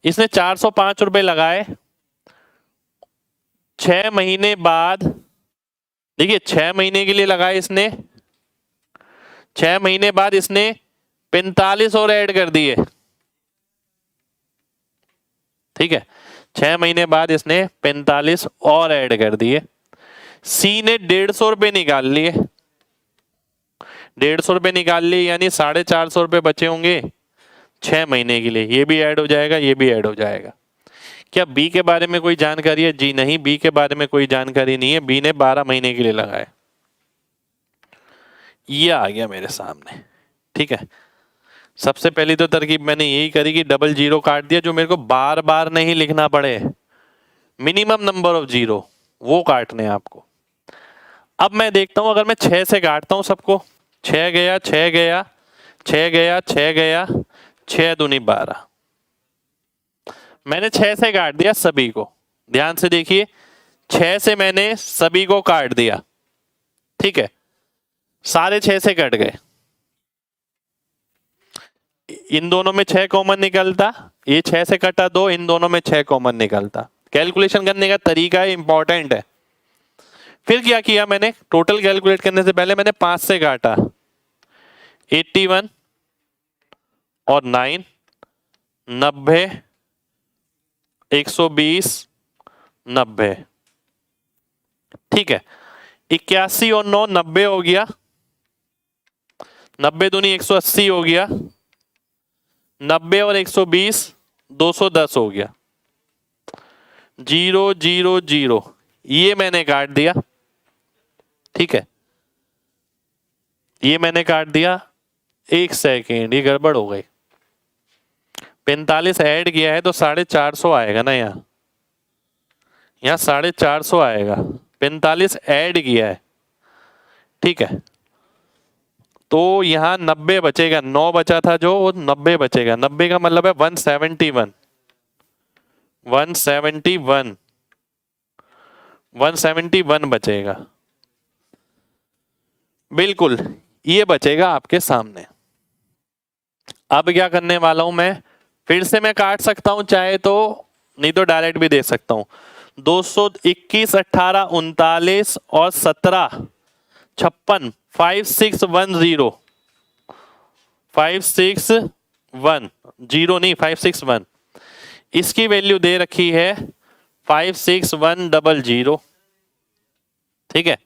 इसने 405 रुपए लगाए, 6 महीने बाद, देखिए 6 महीने के लिए लगाए इसने, 6 महीने बाद इसने 45 और ऐड कर दिए। ठीक है, 6 महीने बाद इसने 45 और ऐड कर दिए। सी ने 150 रुपए निकाल लिए, ₹150 निकाल लिए, यानी ₹450 बचे होंगे 6 महीने के लिए। ये भी ऐड हो जाएगा, ये भी ऐड हो जाएगा। क्या बी के बारे में कोई जानकारी है? जी नहीं, बी के बारे में कोई जानकारी नहीं है। बी ने 12 महीने के लिए लगाए। ये आ गया मेरे सामने, ठीक है। सबसे पहली तो तरकीब मैंने यही करी कि डबल जीरो काट दिया, जो मेरे को बार बार नहीं लिखना पड़े, मिनिमम नंबर ऑफ जीरो वो काटने हैं आपको। अब मैं देखता हूं, अगर मैं 6 से काटता हूं सबको, 6 गया, 6 गया, 6 गया, 6 गया, 6 दूनी 12। मैंने 6 से काट दिया सभी को, ध्यान से देखिए, 6 से मैंने सभी को काट दिया, ठीक है। सारे 6 से कट गए, इन दोनों में 6 कॉमन निकलता, ये 6 से कटा 2, इन दोनों में 6 कॉमन निकलता। कैलकुलेशन करने का तरीका है, इंपॉर्टेंट है। फिर क्या किया मैंने, टोटल कैलकुलेट करने से पहले मैंने 5 से काटा, 81 और 9, 90, 120, 90, ठीक है। 81 और 9 90 हो गया, 90 दूनी 180 हो गया, 90 और 120 210 हो गया। 0 0 0 ये मैंने काट दिया, ठीक है, ये मैंने काट दिया। 1 सेकेंड, ये गड़बड़ हो गई। 45 ऐड किया है तो 450 आएगा ना, यहाँ 450 आएगा। 45 ऐड किया है, ठीक है, तो यहाँ 90 बचेगा। 9 बचा था जो, वो 90 बचेगा। 90 का मतलब है 171, 171, 171 बचेगा, बिल्कुल ये बचेगा आपके सामने। अब क्या करने वाला हूं मैं, फिर से मैं काट सकता हूं चाहे तो, नहीं तो डायरेक्ट भी दे सकता हूं। 221, 18, 39 और 17, 56, 5610, 561, 0 नहीं 561, इसकी वैल्यू दे रखी है 56100, ठीक है।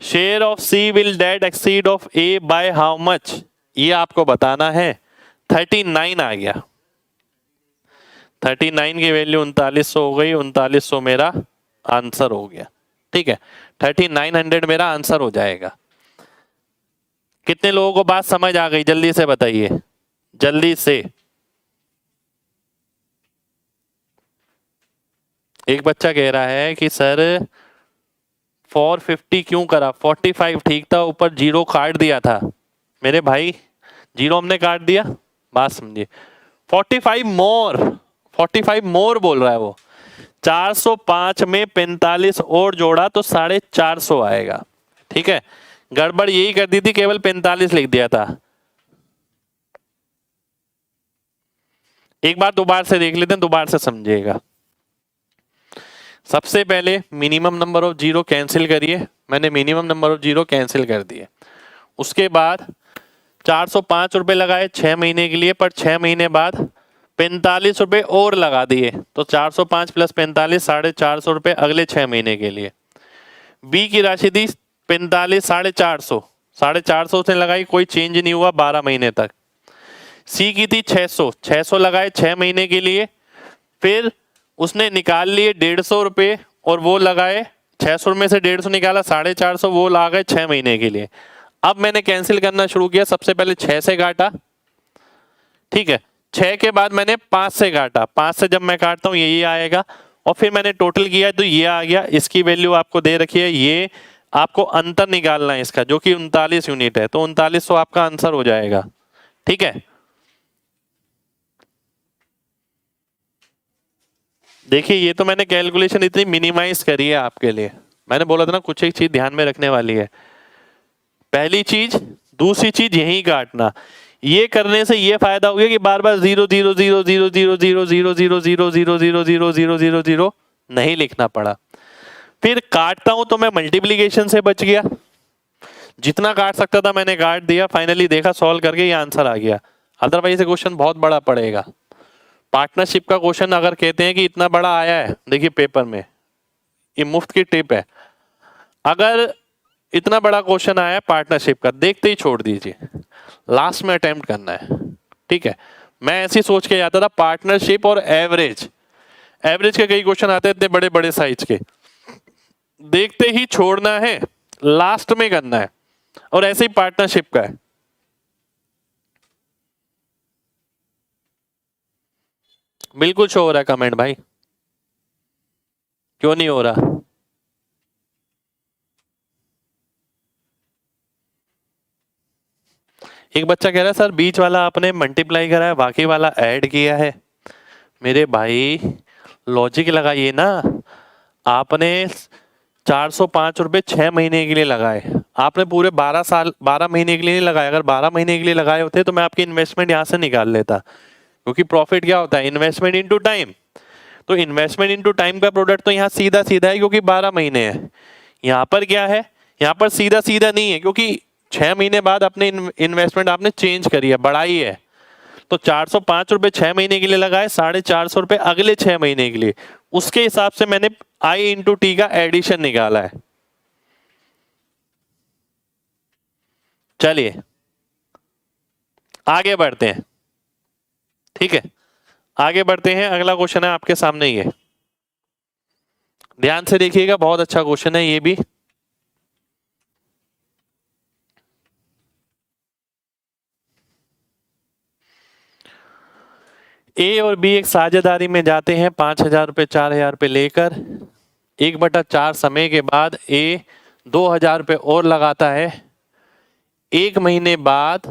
Share of C will that exceed of A by how much, ये आपको बताना है। 39 आ गया, 39 की वैल्यू 3900 हो गई, 3900 मेरा आंसर हो गया, ठीक है। 3900 मेरा आंसर हो जाएगा। कितने लोगों को बात समझ आ गई, जल्दी से बताइए, जल्दी से। एक बच्चा कह रहा है कि सर 450 क्यों करा, 45 ठीक था, ऊपर 0 काट दिया था। मेरे भाई 0 हमने काट दिया, बात समझिए। 45 मोर, 45 मोर बोल रहा है वो। 405 में 45 और जोड़ा तो 450 आएगा, ठीक है। गड़बड़ यही कर दी थी, केवल 45 लिख दिया था। एक बार दोबारा से देख लेते हैं, दोबारा से समझिएगा। सबसे पहले minimum number of zero cancel करिए, मैंने minimum number of zero cancel कर दिए। उसके बाद 405 रुपए लगाए 6 महीने के लिए, पर 6 महीने बाद 45 रुपए और लगा दिए, तो 405 प्लस 45 450 रुपए अगले 6 महीने के लिए। बी की राशि थी 45 450, 450 से लगाई, कोई चेंज नहीं हुआ 12 महीने तक। सी की थी 600, 600 लगाए 6 महीने के लिए, फिर उसने निकाल लिए 150 रुपए और वो लगाए, 600 में से 150 निकाला, 450 वो ला गए 6 महीने के लिए। अब मैंने कैंसिल करना शुरू किया, सबसे पहले 6 से काटा, ठीक है। 6 के बाद मैंने 5 से काटा, 5 से जब मैं काटता हूं ये आएगा, और फिर मैंने टोटल किया तो ये आ गया। इसकी वैल्यू आपको दे रखी है, ये आपको अंतर निकालना है इसका, जो कि 39 यूनिट है, तो 3900 आपका आंसर हो जाएगा, ठीक है। देखिए ये तो मैंने कैलकुलेशन इतनी मिनिमाइज करी है आपके लिए, मैंने बोला था ना कुछ एक चीज ध्यान में रखने वाली है। पहली चीज, दूसरी चीज यही काटना। ये करने से ये फायदा हो गया कि बार बार 0 0 0 0 0 0 0 0 0 0 0 0 0 0 0 नहीं लिखना पड़ा। फिर काटता हूं तो मैं मल्टीप्लीकेशन से बच गया, जितना काट सकता था मैंने काट दिया। फाइनली देखा सॉल्व करके ये आंसर आ गया, अदरवाइज ये क्वेश्चन बहुत बड़ा पड़ेगा। पार्टनरशिप का क्वेश्चन अगर कहते हैं कि इतना बड़ा आया है, देखिए पेपर में, ये मुफ्त की टिप है। अगर इतना बड़ा क्वेश्चन आया है पार्टनरशिप का, देखते ही छोड़ दीजिए, लास्ट में अटेम्प्ट करना है। ठीक है, मैं ऐसी सोच के जाता था पार्टनरशिप और एवरेज, एवरेज के कई क्वेश्चन आते हैं इतने बड़े बड़े साइज के, देखते ही छोड़ना है, लास्ट में करना है। और ऐसे ही पार्टनरशिप का है। बिल्कुल शो हो रहा है कमेंट भाई, क्यों नहीं हो रहा? एक बच्चा कह रहा है सर बीच वाला आपने मल्टीप्लाई करा है, बाकी वाला ऐड किया है। मेरे भाई लॉजिक लगाइए ना, आपने 405 रुपए 6 महीने के लिए लगाए, आपने पूरे 12 महीने के लिए नहीं लगाए। अगर 12 महीने के लिए लगाए होते तो मैं आपकी इन्वेस्टमेंट यहाँ से निकाल लेता, क्योंकि प्रॉफिट क्या होता है, इन्वेस्टमेंट इनटू टाइम। तो इन्वेस्टमेंट इनटू टाइम का प्रोडक्ट तो यहाँ सीधा सीधा है, क्योंकि 12 महीने है। यहाँ पर क्या है, यहाँ पर सीधा सीधा नहीं है, क्योंकि 6 महीने बाद अपने इन्वेस्टमेंट आपने चेंज करी है, बढ़ाई है। तो 405 रुपए 6 महीने के लिए लगाए, 450 रुपए अगले 6 महीने के लिए, उसके हिसाब से मैंने आई इंटू टी का एडिशन निकाला है। चलिए आगे बढ़ते हैं। ठीक है, आगे बढ़ते हैं। अगला क्वेश्चन है आपके सामने, ये ध्यान से देखिएगा, बहुत अच्छा क्वेश्चन है ये भी। ए और बी एक साझेदारी में जाते हैं 5,000 रुपये 4,000 रुपये लेकर। 1/4 समय के बाद ए 2,000 रुपये और लगाता है। 1 महीने बाद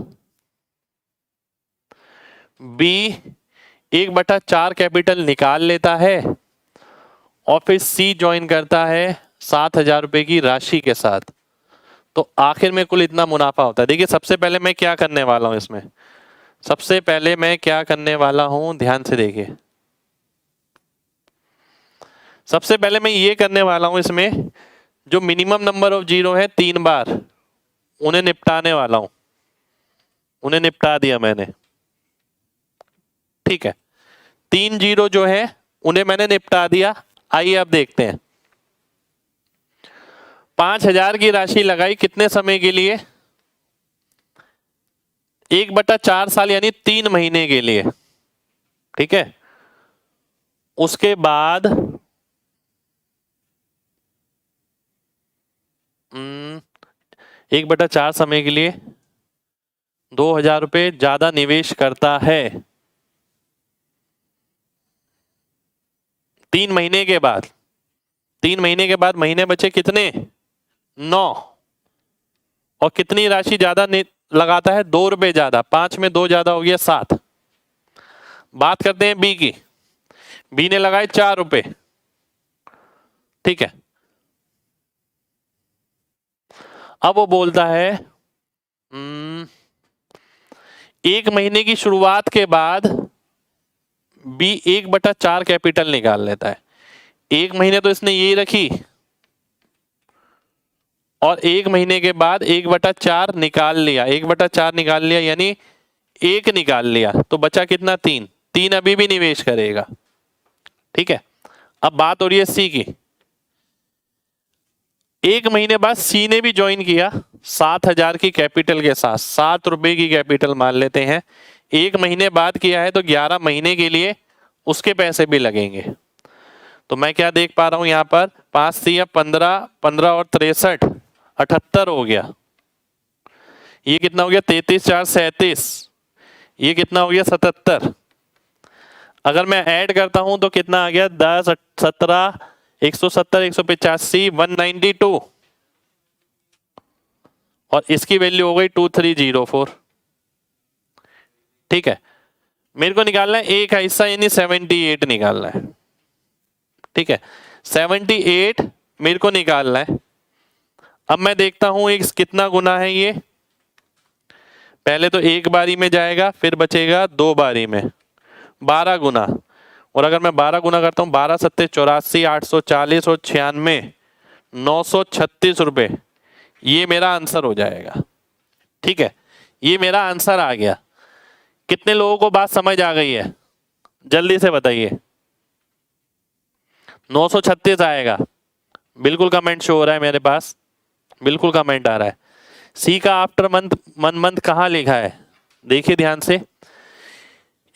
बी 1/4 कैपिटल निकाल लेता है और फिर सी ज्वाइन करता है 7,000 रुपये की राशि के साथ। तो आखिर में कुल इतना मुनाफा होता है। देखिए सबसे पहले मैं क्या करने वाला हूं इसमें, सबसे पहले मैं क्या करने वाला हूं, ध्यान से देखिए। सबसे पहले मैं ये करने वाला हूं इसमें, जो मिनिमम नंबर ऑफ जीरो है 3 बार, उन्हें निपटाने वाला हूं। उन्हें निपटा दिया मैंने। ठीक है, 3 जीरो जो है उन्हें मैंने निपटा दिया। आइए अब देखते हैं। 5,000 की राशि लगाई कितने समय के लिए, 1/4 साल यानी 3 महीने के लिए। ठीक है, उसके बाद 1/4 समय के लिए 2,000 रुपये ज्यादा निवेश करता है। 3 महीने के बाद, 3 महीने के बाद महीने बचे कितने, 9। और कितनी राशि ज्यादा लगाता है, 2 रुपए ज्यादा। 5 में 2 ज्यादा हो गया 7। बात करते हैं बी की। बी ने लगाए 4 रुपए। ठीक है, अब वो बोलता है 1 महीने की शुरुआत के बाद बी 1/4 कैपिटल निकाल लेता है। 1 महीने तो इसने यही रखी, और 1 महीने के बाद 1/4 निकाल लिया। 1/4 निकाल लिया यानी 1 निकाल लिया, तो बचा कितना, 3। 3 अभी भी निवेश करेगा। ठीक है, अब बात हो रही है सी की। 1 महीने बाद सी ने भी ज्वाइन किया 7,000 की कैपिटल के साथ। 7 रुपए की कैपिटल मान लेते हैं। 1 महीने बाद किया है तो 11 महीने के लिए उसके पैसे भी लगेंगे। तो मैं क्या देख पा रहा हूं यहां पर, 5 सी 15, 15 और 63, 78 हो गया। ये कितना हो गया, 33 4 37। ये कितना हो गया, 77। अगर मैं ऐड करता हूं तो कितना आ गया, 10 17 170 185 192, और इसकी वैल्यू हो गई 2304। ठीक है, मेरे को निकालना है एक हिस्सा यानी 78 निकालना है। ठीक है, 78 मेरे को निकालना है। अब मैं देखता हूं एक कितना गुना है ये। पहले तो 1 बारी में जाएगा, फिर बचेगा 2 बारी में, 12 गुना। और अगर मैं 12 गुना करता हूं, 12 सत्ते 84, 840 और 96, 936 रुपए, ये मेरा आंसर हो जाएगा। ठीक है, ये मेरा आंसर आ गया। कितने लोगों को बात समझ आ गई है, जल्दी से बताइए। 936 आएगा, बिल्कुल कमेंट शो हो रहा है मेरे पास। बिल्कुल कमेंट आ रहा है। सी का आफ्टर मंथ कहाँ लिखा है, देखिए ध्यान से,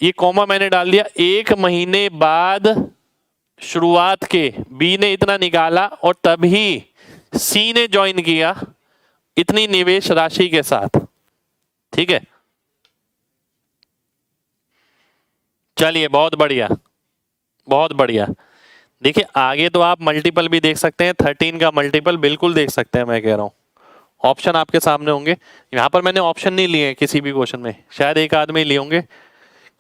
ये कॉमा मैंने डाल दिया, 1 महीने बाद शुरुआत के बी ने इतना निकाला और तभी सी ने ज्वाइन किया इतनी निवेश राशि के साथ। ठीक है, चलिए बहुत बढ़िया, बहुत बढ़िया। देखिए आगे तो आप मल्टीपल भी देख सकते हैं, 13 का मल्टीपल बिल्कुल देख सकते हैं, मैं कह रहा हूं ऑप्शन आपके सामने होंगे। यहां पर मैंने ऑप्शन नहीं लिए हैं किसी भी क्वेश्चन में, शायद एक आदमी लिए होंगे,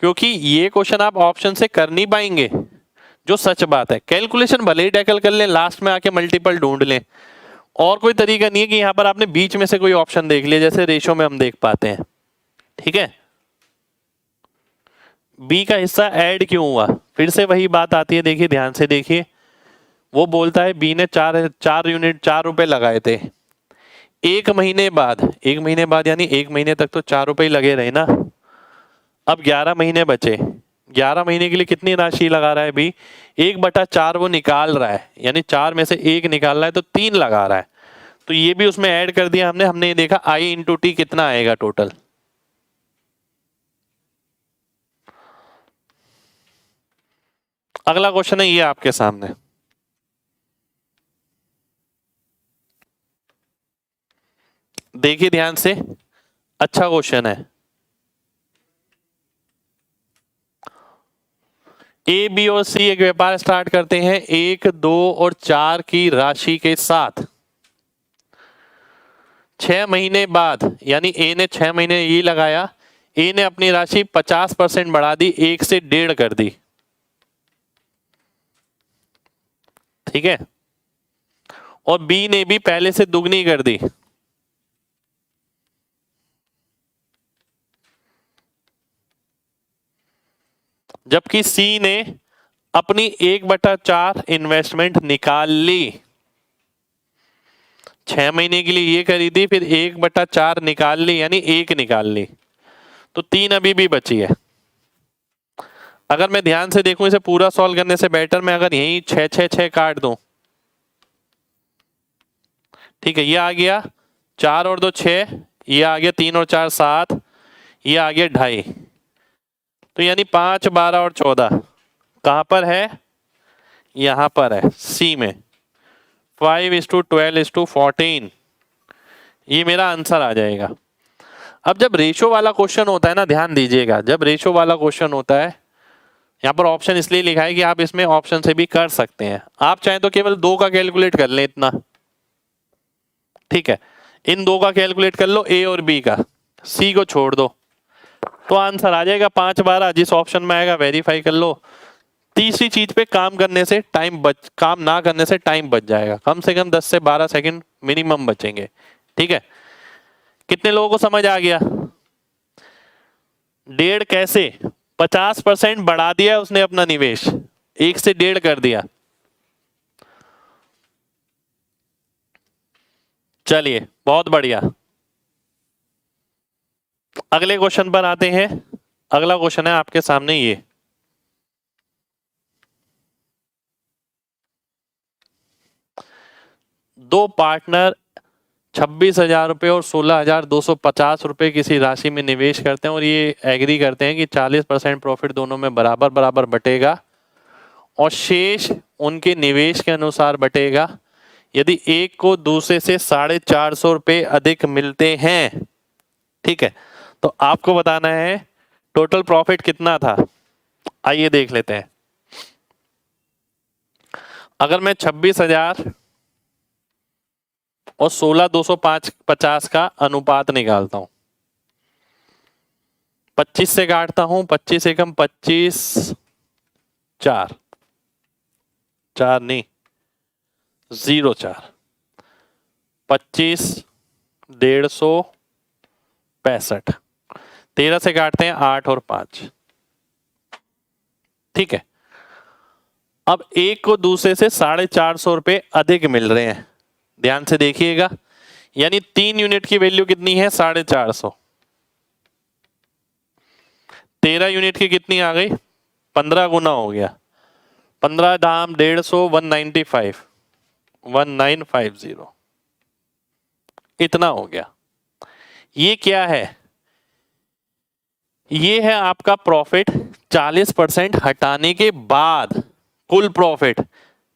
क्योंकि ये क्वेश्चन आप ऑप्शन से कर नहीं पाएंगे, जो सच बात है। कैलकुलेशन भले ही टैकल कर लें, लास्ट में आके मल्टीपल ढूंढ लें, और कोई तरीका नहीं है कि यहां पर आपने बीच में से कोई ऑप्शन देख लिया जैसे रेशो में हम देख पाते हैं। ठीक है, बी का हिस्सा ऐड क्यों हुआ, फिर से वही बात आती है, देखिए ध्यान से देखिए, वो बोलता है बी ने 4 यूनिट 4 रुपए लगाए थे, 1 महीने बाद, 1 महीने बाद यानी 1 महीने तक तो 4 रुपए ही लगे रहे ना। अब 11 महीने बचे, 11 महीने के लिए कितनी राशि लगा रहा है बी, 1/4 वो निकाल रहा है, यानी 4 में से 1 निकाल रहा है तो 3 लगा रहा है, तो ये भी उसमें ऐड कर दिया हमने ये देखा आई इंटू टी कितना आएगा टोटल। अगला क्वेश्चन है ये आपके सामने, देखिए ध्यान से, अच्छा क्वेश्चन है। ए बी और सी एक व्यापार स्टार्ट करते हैं 1, 2 और 4 की राशि के साथ। 6 महीने बाद, यानी ए ने 6 महीने ये लगाया, ए ने अपनी राशि 50% बढ़ा दी, 1 से 1.5 कर दी। ठीक है, और बी ने भी पहले से दुगनी कर दी। जबकि सी ने अपनी 1/4 इन्वेस्टमेंट निकाल ली, 6 महीने के लिए ये करी थी, फिर 1/4 निकाल ली, यानी 1 निकाल ली, तो 3 अभी भी बची है। अगर मैं ध्यान से देखूं इसे पूरा सॉल्व करने से बेटर मैं अगर यही 6 6 6 काट दूं, ठीक है, ये आ गया 4 और 2 6, ये आ गया 3 और 4 7, ये आ गया 2.5, तो यानी 5 12 और 14 कहां पर है, यहां पर है सी में, 5:12:14, ये मेरा आंसर आ जाएगा। अब जब रेशो वाला क्वेश्चन होता है ना, ध्यान दीजिएगा, जब रेशो वाला क्वेश्चन होता है, यहां पर ऑप्शन इसलिए लिखा है कि आप इसमें ऑप्शन से भी कर सकते हैं, आप चाहें तो केवल 2 का कैलकुलेट कर लें इतना। ठीक है, इन 2 का कैलकुलेट कर लो, ए और बी का, सी को छोड़ दो, तो आंसर आ जाएगा 5 12, जिस ऑप्शन में आएगा वेरीफाई कर लो। तीसरी चीज पे काम करने से काम ना करने से टाइम बच जाएगा, कम से कम 10 से 12 सेकंड मिनिमम बचेंगे। ठीक है, कितने लोगों को समझ आ गया, 1.5 कैसे, 50% बढ़ा दिया उसने अपना निवेश, 1 से 1.5 कर दिया। चलिए बहुत बढ़िया, अगले क्वेश्चन पर आते हैं। अगला क्वेश्चन है आपके सामने ये, दो पार्टनर 26,000 रुपये और 16,250 रुपये किसी राशि में निवेश करते हैं और ये एग्री करते हैं कि 40% प्रॉफिट दोनों में बराबर बराबर बटेगा और शेष उनके निवेश के अनुसार बटेगा यदि एक को दूसरे से 450 रुपये अधिक मिलते हैं। ठीक है, तो आपको बताना है टोटल प्रॉफिट कितना था, आइए देख लेते हैं। अगर मैं 26,000 और 16,250 का अनुपात निकालता हूं, 25 से काटता हूं, 25 एकम 25, 4 नहीं 0,4, 25 150 13 से काटते हैं 8 और 5। ठीक है, अब एक को दूसरे से 450 रुपये अधिक मिल रहे हैं, ध्यान से देखिएगा, यानी 3 यूनिट की वैल्यू कितनी है 450, 13 यूनिट की कितनी आ गई 15 गुना हो गया, 15 दाम 150, 195, 1950, इतना हो गया। ये क्या है? ये है आपका प्रॉफिट 40% हटाने के बाद कुल प्रॉफिट।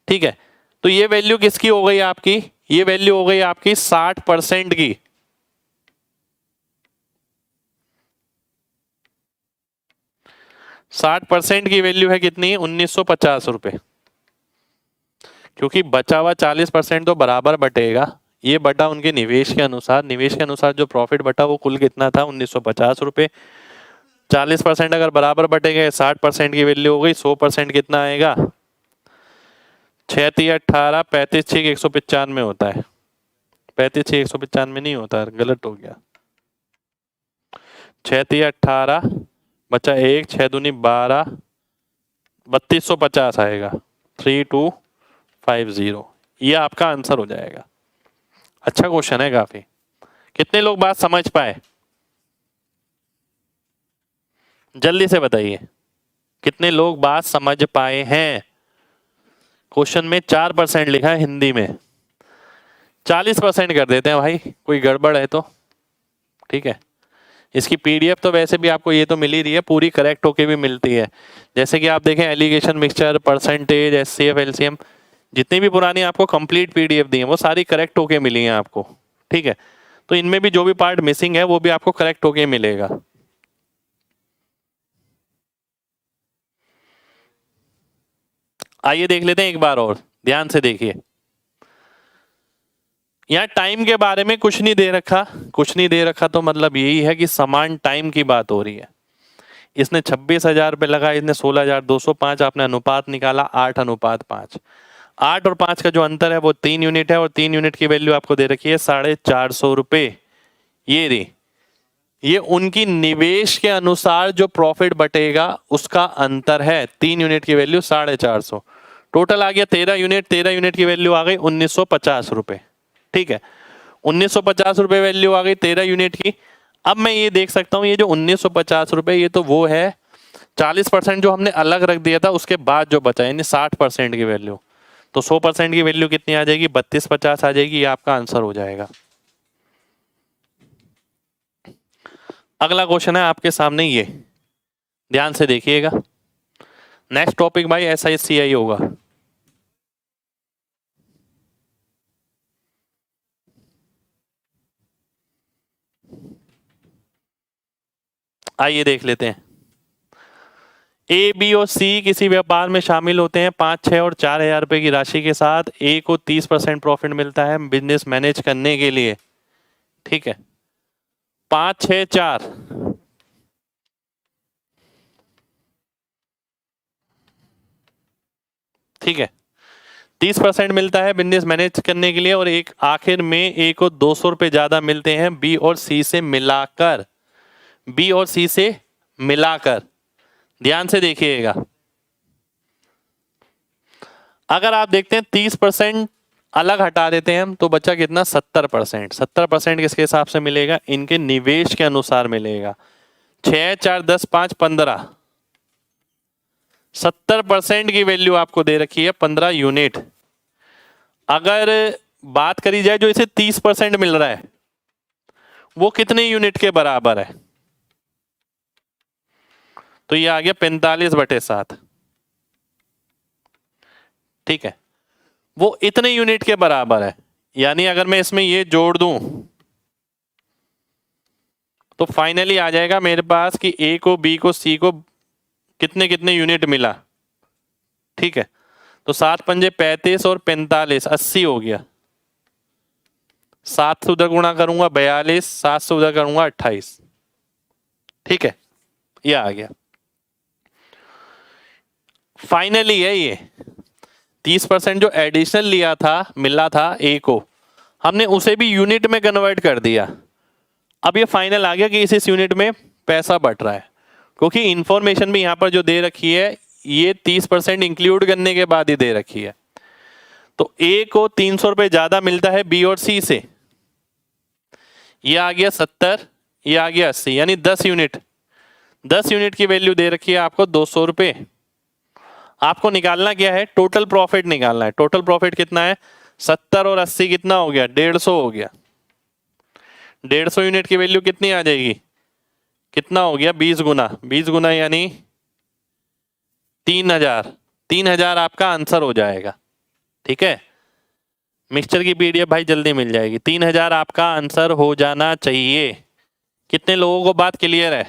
ठीक है, तो ये वैल्यू किसकी हो गई आपकी? ये वैल्यू हो गई आपकी 60% की। 60% की वैल्यू है कितनी? 1950 रुपए। क्योंकि बचा हुआ 40% तो बराबर बटेगा, ये बटा उनके निवेश के अनुसार। निवेश के अनुसार जो प्रॉफिट बटा वो कुल कितना था? 1950 रुपए। 40% अगर बराबर बटेंगे 60% की वैल्यू हो गई। 100% कितना आएगा? 6×3=18, 35×6=195 होता है। 35×6=195 नहीं होता, गलत हो गया। 6×3=18 बचा 1, 6×2=12, 3250 आएगा। 3250, ये आपका आंसर हो जाएगा। अच्छा क्वेश्चन है काफी। कितने लोग बात समझ पाए? जल्दी से बताइए, कितने लोग बात समझ पाए हैं? क्वेश्चन में 4% लिखा है हिंदी में, 40% कर देते हैं भाई, कोई गड़बड़ है तो। ठीक है, इसकी पीडीएफ तो वैसे भी आपको ये तो मिल ही रही है, पूरी करेक्ट होके भी मिलती है। जैसे कि आप देखें alligation, mixture, percentage, HCF, LCM, जितनी भी पुरानी आपको कंप्लीट पीडीएफ दी है वो सारी करेक्ट होके मिली हैं आपको। ठीक है, तो इनमें भी जो भी पार्ट मिसिंग है वो भी आपको करेक्ट होके मिलेगा। आइए देख लेते हैं एक बार और, ध्यान से देखिए। यहाँ टाइम के बारे में कुछ नहीं दे रखा। कुछ नहीं दे रखा तो मतलब यही है कि समान टाइम की बात हो रही है। इसने 26,000 रुपये लगा, इसने 16,205, आपने अनुपात निकाला 8:5। 8 और 5 का जो अंतर है वो 3 यूनिट है, और 3 यूनिट की वैल्यू आपको दे रखी है 450 रुपये। ये रही, ये उनकी निवेश के अनुसार जो प्रॉफिट बटेगा उसका अंतर है। 3 यूनिट की वैल्यू 450, टोटल आ गया 13 यूनिट। 13 यूनिट की वैल्यू आ गई 1950 रुपये। ठीक है, 1950 रुपये वैल्यू आ गई 13 यूनिट की। अब मैं ये देख सकता हूँ ये जो 1950 रुपये ये तो वो है 40% जो हमने अलग रख दिया था उसके बाद जो बचा, यानी 60% की वैल्यू। तो 100% की वैल्यू कितनी आ जाएगी? 3250 आ जाएगी। ये आपका आंसर हो जाएगा। अगला क्वेश्चन है आपके सामने, ये ध्यान से देखिएगा। नेक्स्ट टॉपिक भाई SICI होगा। आइए देख लेते हैं। A, B और C किसी व्यापार में शामिल होते हैं 5, 6 और 4,000 रुपए की राशि के साथ। A को 30% प्रॉफिट मिलता है बिजनेस मैनेज करने के लिए। ठीक है, 5, 6, 4, ठीक है, 30% मिलता है बिजनेस मैनेज करने के लिए, और एक आखिर में A को 200 रुपए ज्यादा मिलते हैं B और C से मिलाकर। B और C से मिलाकर, ध्यान से देखिएगा। अगर आप देखते हैं 30% अलग हटा देते हैं हम तो बचा कितना? 70%। 70% किसके हिसाब से मिलेगा? इनके निवेश के अनुसार मिलेगा। 6, 4, 10, 5, 15, 70% की वैल्यू आपको दे रखी है 15 यूनिट। अगर बात करी जाए जो इसे 30% मिल रहा है वो कितने यूनिट के बराबर है? तो ये आ गया 45/7। ठीक है, वो इतने यूनिट के बराबर है। यानी अगर मैं इसमें ये जोड़ दूं तो फाइनली आ जाएगा मेरे पास कि A को, B को, C को कितने कितने यूनिट मिला। ठीक है, तो 7 पंजे 35 और 45 80 हो गया। 7 से उधर गुणा करूंगा 42, 7 से उधर करूंगा 28। ठीक है, ये आ गया। फाइनली है ये 30% जो एडिशनल लिया था, मिला था A को, हमने उसे भी यूनिट में कन्वर्ट कर दिया। अब ये फाइनल आ गया कि इस यूनिट में पैसा बढ़ रहा है, क्योंकि इंफॉर्मेशन भी यहां पर जो दे रखी है ये 30% इंक्लूड करने के बाद ही दे रखी है। तो A को 300 रुपए ज्यादा मिलता है B और C से। ये आ गया 70, ये आ गया 80, यानी 10 यूनिट। 10 यूनिट की वैल्यू दे रखी है आपको 200 रुपए। आपको निकालना क्या है? टोटल प्रॉफिट निकालना है। टोटल प्रॉफिट कितना है? 70 और 80 कितना हो गया? 150 हो गया। 150 यूनिट की वैल्यू कितनी आ जाएगी, कितना हो गया 20 गुना, 20 गुना यानी 3000, 3000 आपका आंसर हो जाएगा। ठीक है, मिक्सचर की पीडीएफ भाई जल्दी मिल जाएगी। 3000 आपका आंसर हो जाना चाहिए। कितने लोगों को बात क्लियर है?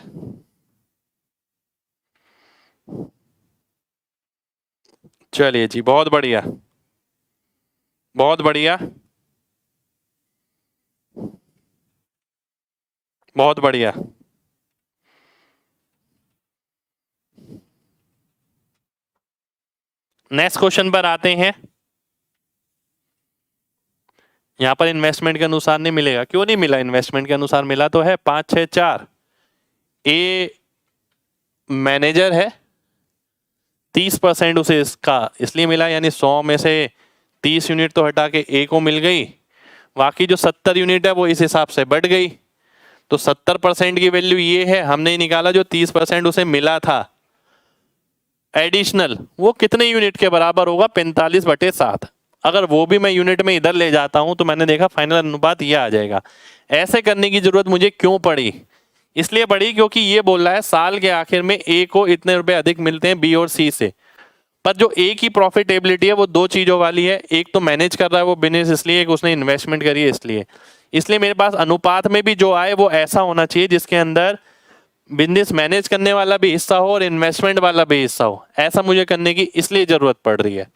चलिए जी, बहुत बढ़िया, बहुत बढ़िया, बहुत बढ़िया। नेक्स्ट क्वेश्चन पर आते हैं। यहां पर इन्वेस्टमेंट के अनुसार नहीं मिलेगा, क्यों नहीं मिला? इन्वेस्टमेंट के अनुसार मिला तो है 5 6 4। ए मैनेजर है, 30% उसे इसका इसलिए मिला, यानी 100 में से 30 यूनिट तो हटा के ए को मिल गई, बाकी जो 70 यूनिट है वो इस हिसाब से बढ़ गई। तो 70% की वैल्यू ये है, हमने निकाला जो 30% उसे मिला था एडिशनल, वो कितने यूनिट के बराबर होगा, 45/7। अगर वो भी मैं यूनिट में इधर ले जाता हूं तो मैंने देखा फाइनल अनुपात ये आ जाएगा। ऐसे करने की जरूरत मुझे क्यों पड़ी? इसलिए पड़ी क्योंकि ये बोल रहा है साल के आखिर में ए को इतने रुपए अधिक मिलते हैं बी और सी से। पर जो ए की प्रॉफिटेबिलिटी है वो दो चीजों वाली है, एक तो मैनेज कर रहा है वो बिजनेस इसलिए, एक उसने इन्वेस्टमेंट करी है इसलिए मेरे पास अनुपात में भी जो आए वो ऐसा होना चाहिए जिसके अंदर बिजनेस मैनेज करने वाला भी हिस्सा हो और इन्वेस्टमेंट वाला भी हिस्सा हो। ऐसा मुझे करने की इसलिए जरूरत पड़ रही है।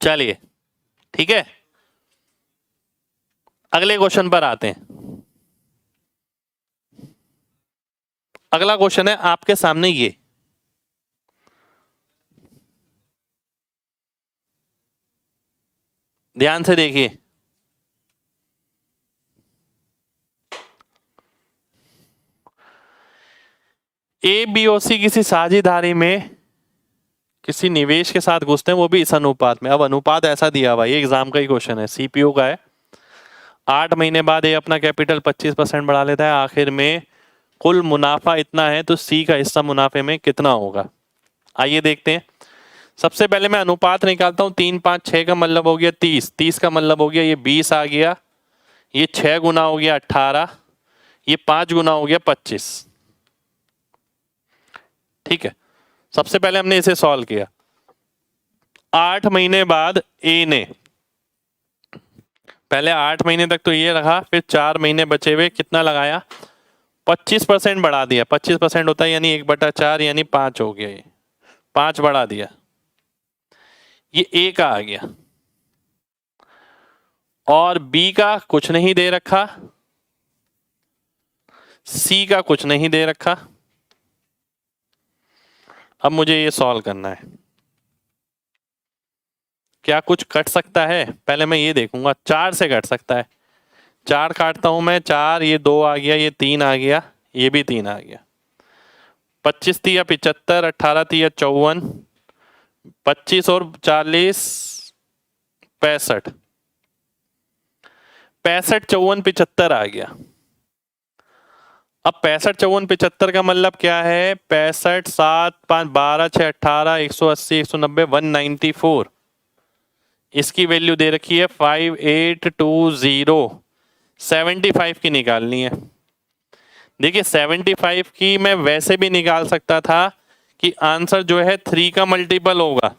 चलिए ठीक है, अगले क्वेश्चन पर आते हैं। अगला क्वेश्चन है आपके सामने ये, ध्यान से देखिए। ए बी और सी किसी साझेदारी में किसी निवेश के साथ घुसते हैं, वो भी इस अनुपात में। अब अनुपात ऐसा दिया हुआ, ये एग्जाम का ही क्वेश्चन है, सीपीओ का है। 8 महीने बाद ए अपना कैपिटल 25% बढ़ा लेता है, आखिर में कुल मुनाफा इतना है, तो सी का हिस्सा मुनाफे में कितना होगा? आइए देखते हैं। सबसे पहले मैं अनुपात निकालता हूं। 3 5 6 का मतलब हो गया 30, 30 का मतलब हो गया ये 20 आ गया, ये 6 गुना हो गया 18, ये 5 गुना हो गया 25। ठीक है, सबसे पहले हमने इसे सॉल्व किया। 8 महीने बाद ए ने, पहले 8 महीने तक तो ये रखा, फिर 4 महीने बचे हुए कितना लगाया, 25% बढ़ा दिया। 25% होता है यानी 1/4 यानी 5 हो गया, ये 5 बढ़ा दिया, ये ए का आ गया। और बी का कुछ नहीं दे रखा, सी का कुछ नहीं दे रखा। अब मुझे ये सॉल्व करना है, क्या कुछ कट सकता है? पहले मैं ये देखूंगा, 4 से कट सकता है। 4 काटता हूं मैं, 4, ये 2 आ गया, ये 3 आ गया, ये भी 3 आ गया। 25 तिया 75, 18 तिया 54, 25 और 40 65, 65 54 75 आ गया। अब 65 54 75 का मतलब क्या है, 65 7 5 12 6 18 180 190 194, इसकी वैल्यू दे रखी है 5820, 75 की निकालनी है। देखिए 75 की मैं वैसे भी निकाल सकता था कि आंसर जो है 3 का मल्टीपल होगा।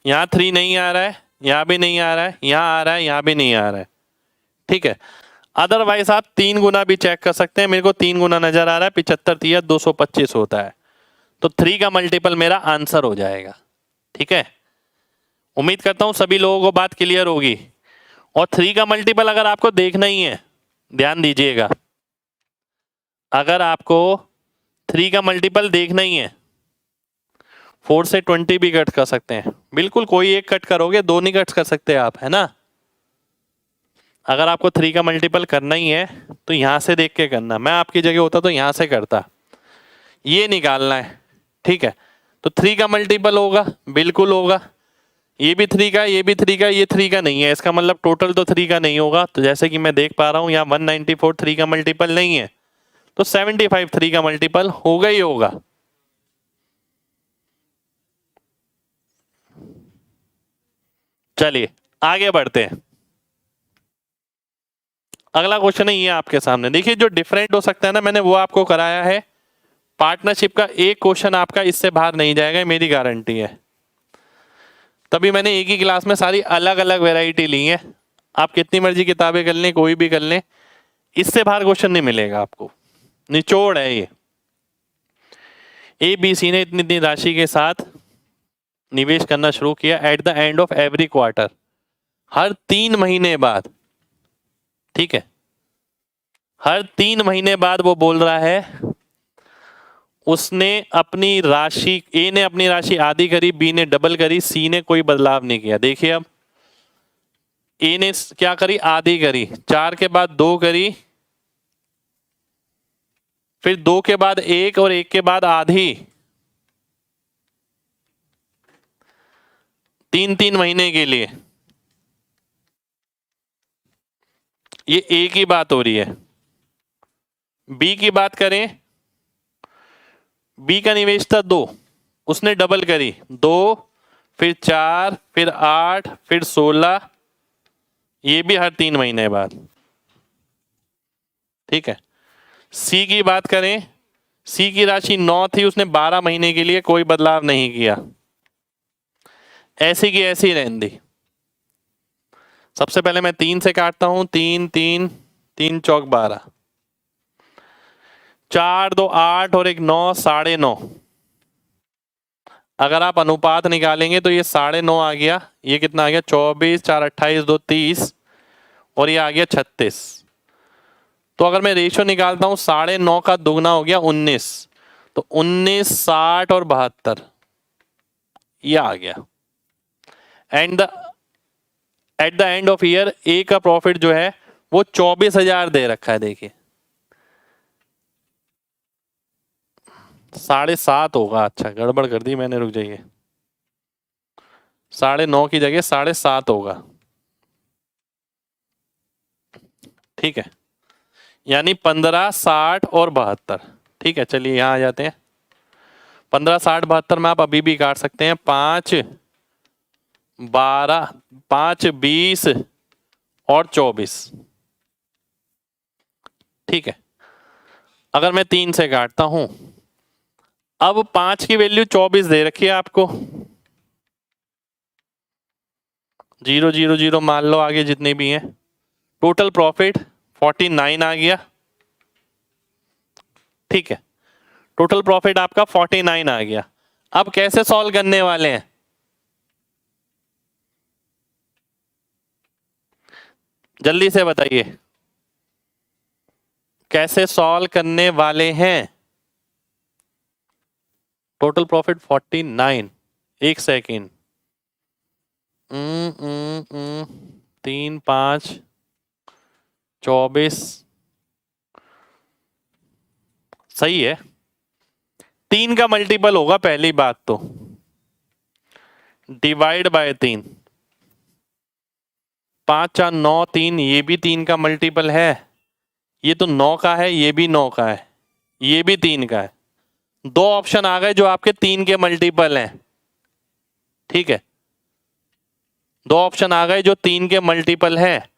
यहां 3 नहीं आ रहा है, यहां भी नहीं आ रहा है, यहां आ रहा है, यहां भी नहीं आ रहा है। ठीक है, अदरवाइज आप 3 गुना भी चेक कर सकते हैं। मेरे को 3 गुना नजर आ रहा है, 75 तिया 225 होता है, तो 3 का मल्टीपल मेरा आंसर हो जाएगा। ठीक है, उम्मीद करता हूं सभी लोगों को बात क्लियर होगी। और 3 का मल्टीपल अगर आपको देखना ही है, ध्यान दीजिएगा, अगर आपको 3 का मल्टीपल देखना ही है, 4 से 20 भी कट कर सकते हैं, बिल्कुल कोई एक कट करोगे, 2 नहीं कट कर सकते आप, है ना। अगर आपको 3 का मल्टीपल करना ही है तो यहां से देख के करना, मैं आपकी जगह होता तो यहां से करता, ये निकालना है। ठीक है, तो 3 का मल्टीपल होगा, बिल्कुल होगा, ये भी 3 का, ये भी 3 का, ये 3 का नहीं है, इसका मतलब टोटल तो 3 का नहीं होगा। तो जैसे कि मैं देख पा रहा हूं यहाँ 194 3 का मल्टीपल नहीं है, तो 75 3 का मल्टीपल होगा ही होगा। चलिए आगे बढ़ते हैं। अगला क्वेश्चन है ये आपके सामने। देखिए जो डिफरेंट हो सकता है ना, मैंने वो आपको कराया है। पार्टनरशिप का एक क्वेश्चन आपका इससे बाहर नहीं जाएगा, मेरी गारंटी है। तभी मैंने एक ही क्लास में सारी अलग अलग वैरायटी ली है। आप कितनी मर्जी किताबें कर लें, कोई भी कर लें, इससे बाहर क्वेश्चन नहीं मिलेगा आपको। निचोड़ है ये। ए बी सी ने इतनी इतनी राशि के साथ निवेश करना शुरू किया at the end of every quarter, हर 3 महीने बाद। ठीक है, हर 3 महीने बाद वो बोल रहा है उसने अपनी राशि, ए ने अपनी राशि आधी करी, बी ने डबल करी, सी ने कोई बदलाव नहीं किया। देखिए अब ए ने क्या करी, आधी करी, 4 के बाद 2 करी, फिर 2 के बाद 1 और 1 के बाद आधी, 3-3 महीने के लिए। ये ए की बात हो रही है। बी की बात करें, बी का निवेश था 2, उसने डबल करी, 2 फिर 4 फिर 8 फिर 16, ये भी हर 3 महीने बाद। ठीक है। सी की बात करें, सी की राशि 9 थी, उसने 12 महीने के लिए कोई बदलाव नहीं किया, ऐसी की ऐसी रहने दी। सबसे पहले मैं 3 से काटता हूं, 3 3 3 चौक 12, 4 2 8 और 1 9, 9.5। अगर आप अनुपात निकालेंगे तो ये 9.5 आ गया, ये कितना आ गया 24, 4 28 2 30 और ये आ गया 36। तो अगर मैं रेशियो निकालता हूं 9.5 का दुगना हो गया 19, तो 19 60 और 72 ये आ गया। And at the end of year A का प्रॉफिट जो है वो 24,000 दे रखा है। देखिए 7.5 होगा, अच्छा गड़बड़ कर दी मैंने, रुक जाइए, 9.5 की जगह 7.5 होगा। ठीक है, यानी 15 60 और 72। ठीक है, चलिए यहां आ जाते हैं। 15 60 72 में आप अभी भी काट सकते हैं, 5 12 5 20 और 24। ठीक है, अगर मैं 3 से काटता हूं, अब 5 की वैल्यू 24 दे रखी है आपको, 0 0 0 मान लो, आगे जितने भी हैं। टोटल प्रॉफिट 49 आ गया। ठीक है, टोटल प्रॉफिट आपका 49 आ गया। अब कैसे सॉल्व करने वाले हैं, जल्दी से बताइए, कैसे सॉल्व करने वाले हैं। टोटल प्रॉफिट 49, एक सेकेंड, 3 5 24, सही है। 3 का मल्टीपल होगा पहली बात तो, डिवाइड बाय 3, 5 4 9 3, ये भी 3 का मल्टीपल है, ये तो 9 का है, ये भी 9 का है, ये भी 3 का है। 2 ऑप्शन आ गए जो आपके 3 के मल्टीपल हैं। ठीक है, 2 ऑप्शन आ गए जो 3 के मल्टीपल हैं।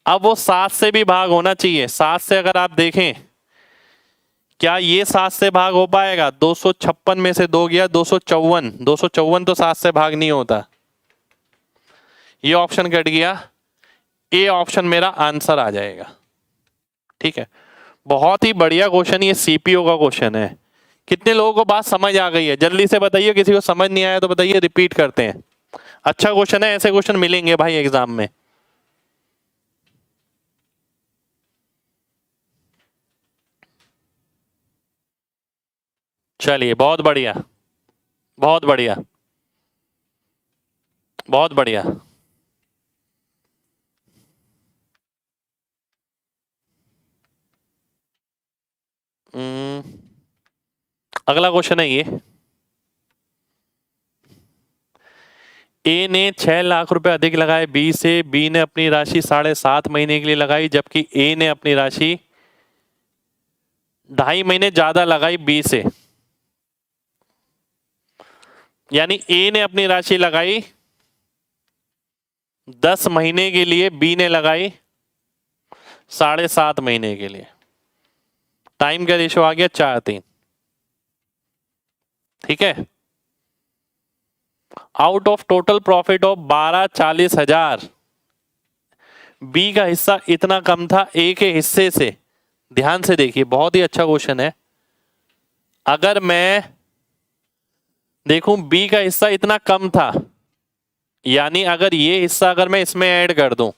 अब वो 7 से भी भाग होना चाहिए। 7 से अगर आप देखें, क्या ये 7 से भाग हो पाएगा? 256 में से 2 गया 254, 254 तो 7 से भाग नहीं होता, ये ऑप्शन कट गया, ए ऑप्शन मेरा आंसर आ जाएगा। ठीक है, बहुत ही बढ़िया क्वेश्चन, ये सीपीओ का क्वेश्चन है। कितने लोगों को बात समझ आ गई है? जल्दी से बताइए, किसी को समझ नहीं आया तो बताइए, रिपीट करते हैं। अच्छा क्वेश्चन है, ऐसे क्वेश्चन मिलेंगे भाई एग्जाम में। चलिए बहुत बढ़िया, बहुत बढ़िया, बहुत बढ़िया। अगला क्वेश्चन है ये, ए ने 6 लाख रुपए अधिक लगाए बी से, बी ने अपनी राशि 7.5 महीने के लिए लगाई, जबकि ए ने अपनी राशि 2.5 महीने ज्यादा लगाई बी से। यानी ए ने अपनी राशि लगाई 10 महीने के लिए बी ने लगाई 7.5 महीने के लिए, टाइम का रेशियो आ गया 4:3। ठीक है, out of total profit of 12,40,000 B का हिस्सा इतना कम था ए के हिस्से से। ध्यान से देखिए, बहुत ही अच्छा क्वेश्चन है। अगर मैं देखूं बी का हिस्सा इतना कम था, यानी अगर ये हिस्सा अगर मैं इसमें ऐड कर दूं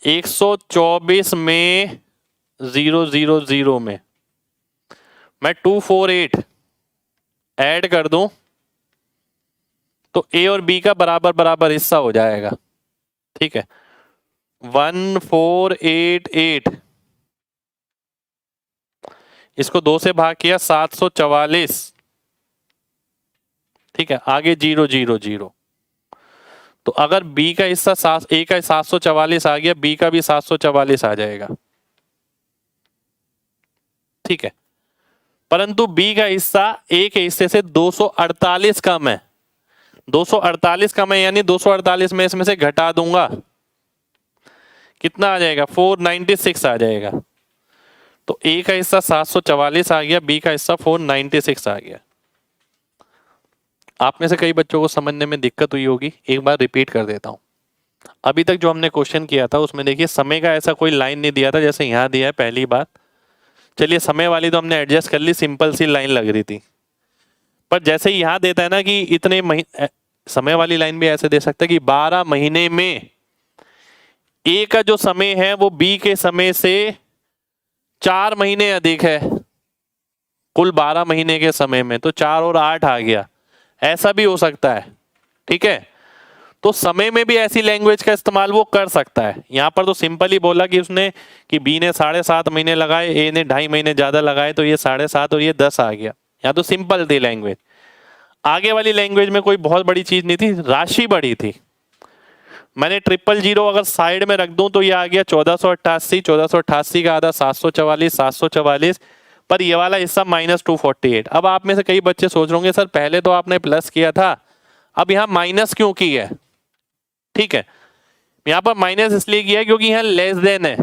124 में 000 में मैं 248 ऐड कर दूं तो ए और बी का बराबर बराबर हिस्सा हो जाएगा। ठीक है, 1488, इसको 2 से भाग किया 744। ठीक है, आगे 000। तो अगर बी का हिस्सा ए का 744 आ गया, बी का भी 744 आ जाएगा। ठीक है, परंतु बी का हिस्सा ए के हिस्से से 248 कम है। 248 कम है, यानी 248 में इसमें से घटा दूंगा, कितना आ जाएगा 496 आ जाएगा। तो ए का हिस्सा 744 आ गया, बी का हिस्सा 496 आ गया। आप में से कई बच्चों को समझने में दिक्कत हुई होगी, एक बार रिपीट कर देता हूं। अभी तक जो हमने क्वेश्चन किया था उसमें देखिए समय का ऐसा कोई लाइन नहीं दिया था जैसे यहां दिया है पहली बात। चलिए समय वाली तो हमने एडजस्ट कर ली, सिंपल सी लाइन लग रही थी। पर जैसे ही यहां देता है ना कि इतने महीने, समय वाली लाइन भी ऐसे दे सकता है कि 12 महीने में ए का जो समय है वो बी के समय से 4 महीने अधिक है। कुल 12 महीने के समय में तो 4 और 8 आ गया, ऐसा भी हो सकता है। ठीक है, तो समय में भी ऐसी लैंग्वेज का इस्तेमाल वो कर सकता है। यहां पर तो सिंपल ही बोला कि उसने कि बी ने 7.5 महीने लगाए, ए ने 2.5 महीने ज्यादा लगाए, तो ये 7.5 और ये 10 आ गया। यहाँ तो सिंपल थी लैंग्वेज। आगे वाली लैंग्वेज में कोई बहुत बड़ी चीज नहीं थी, राशि बड़ी थी। मैंने 000 अगर साइड में रख दूं तो ये आ गया 1488, 1488 का आधा 744, 744, पर ये वाला हिस्सा -248। अब आप में से कई बच्चे सोच रहे होंगे सर पहले तो आपने प्लस किया था, अब यहां माइनस क्यों की है? ठीक है, यहां पर माइनस इसलिए किया है क्योंकि यहां लेस देन है।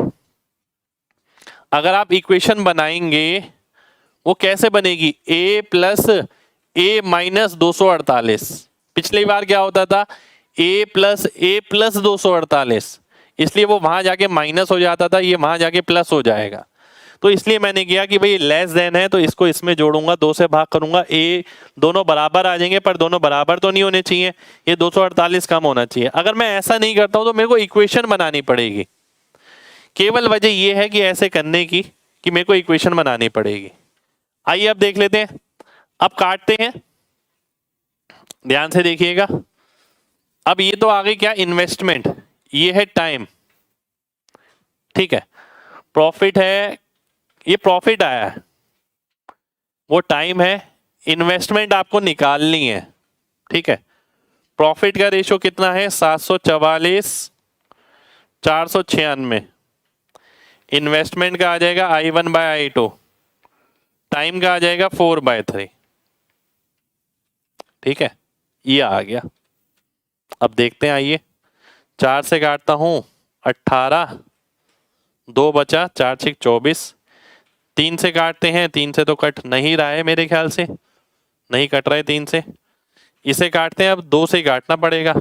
अगर आप इक्वेशन बनाएंगे वो कैसे बनेगी, a प्लस a माइनस 248। पिछली बार क्या होता था, a प्लस 248, इसलिए वो वहां जाके माइनस हो जाता था, ये वहां जाके प्लस हो जाएगा। तो इसलिए मैंने किया कि भाई लेस देन है तो इसको इसमें जोड़ूंगा, 2 से भाग करूंगा, a दोनों बराबर आ जाएंगे, पर दोनों बराबर तो नहीं होने चाहिए, ये 248 कम होना चाहिए। अगर मैं ऐसा नहीं करता हूं तो मेरे को इक्वेशन बनानी पड़ेगी। केवल वजह यह है कि ऐसे करने की कि मेरे को इक्वेशन बनानी पड़ेगी। आइए अब देख लेते हैं, अब काटते हैं, ध्यान से देखिएगा। अब ये तो आ गई क्या, इन्वेस्टमेंट, ये है टाइम। ठीक है, प्रॉफिट है, ये प्रॉफिट आया है, वो टाइम है। इन्वेस्टमेंट आपको निकालनी है। ठीक है, प्रॉफिट का रेशियो कितना है 744, 496। इन्वेस्टमेंट का आ जाएगा I1/I2, टाइम का आ जाएगा 4/3। ठीक है, ये आ गया। अब देखते हैं, आइए 4 से काटता हूं 18, 2 बचा, 4 6 24। 3 से काटते हैं, 3 से तो कट नहीं रहा है मेरे ख्याल से, नहीं कट रहा है 3 से। इसे काटते हैं, अब 2 से काटना पड़ेगा।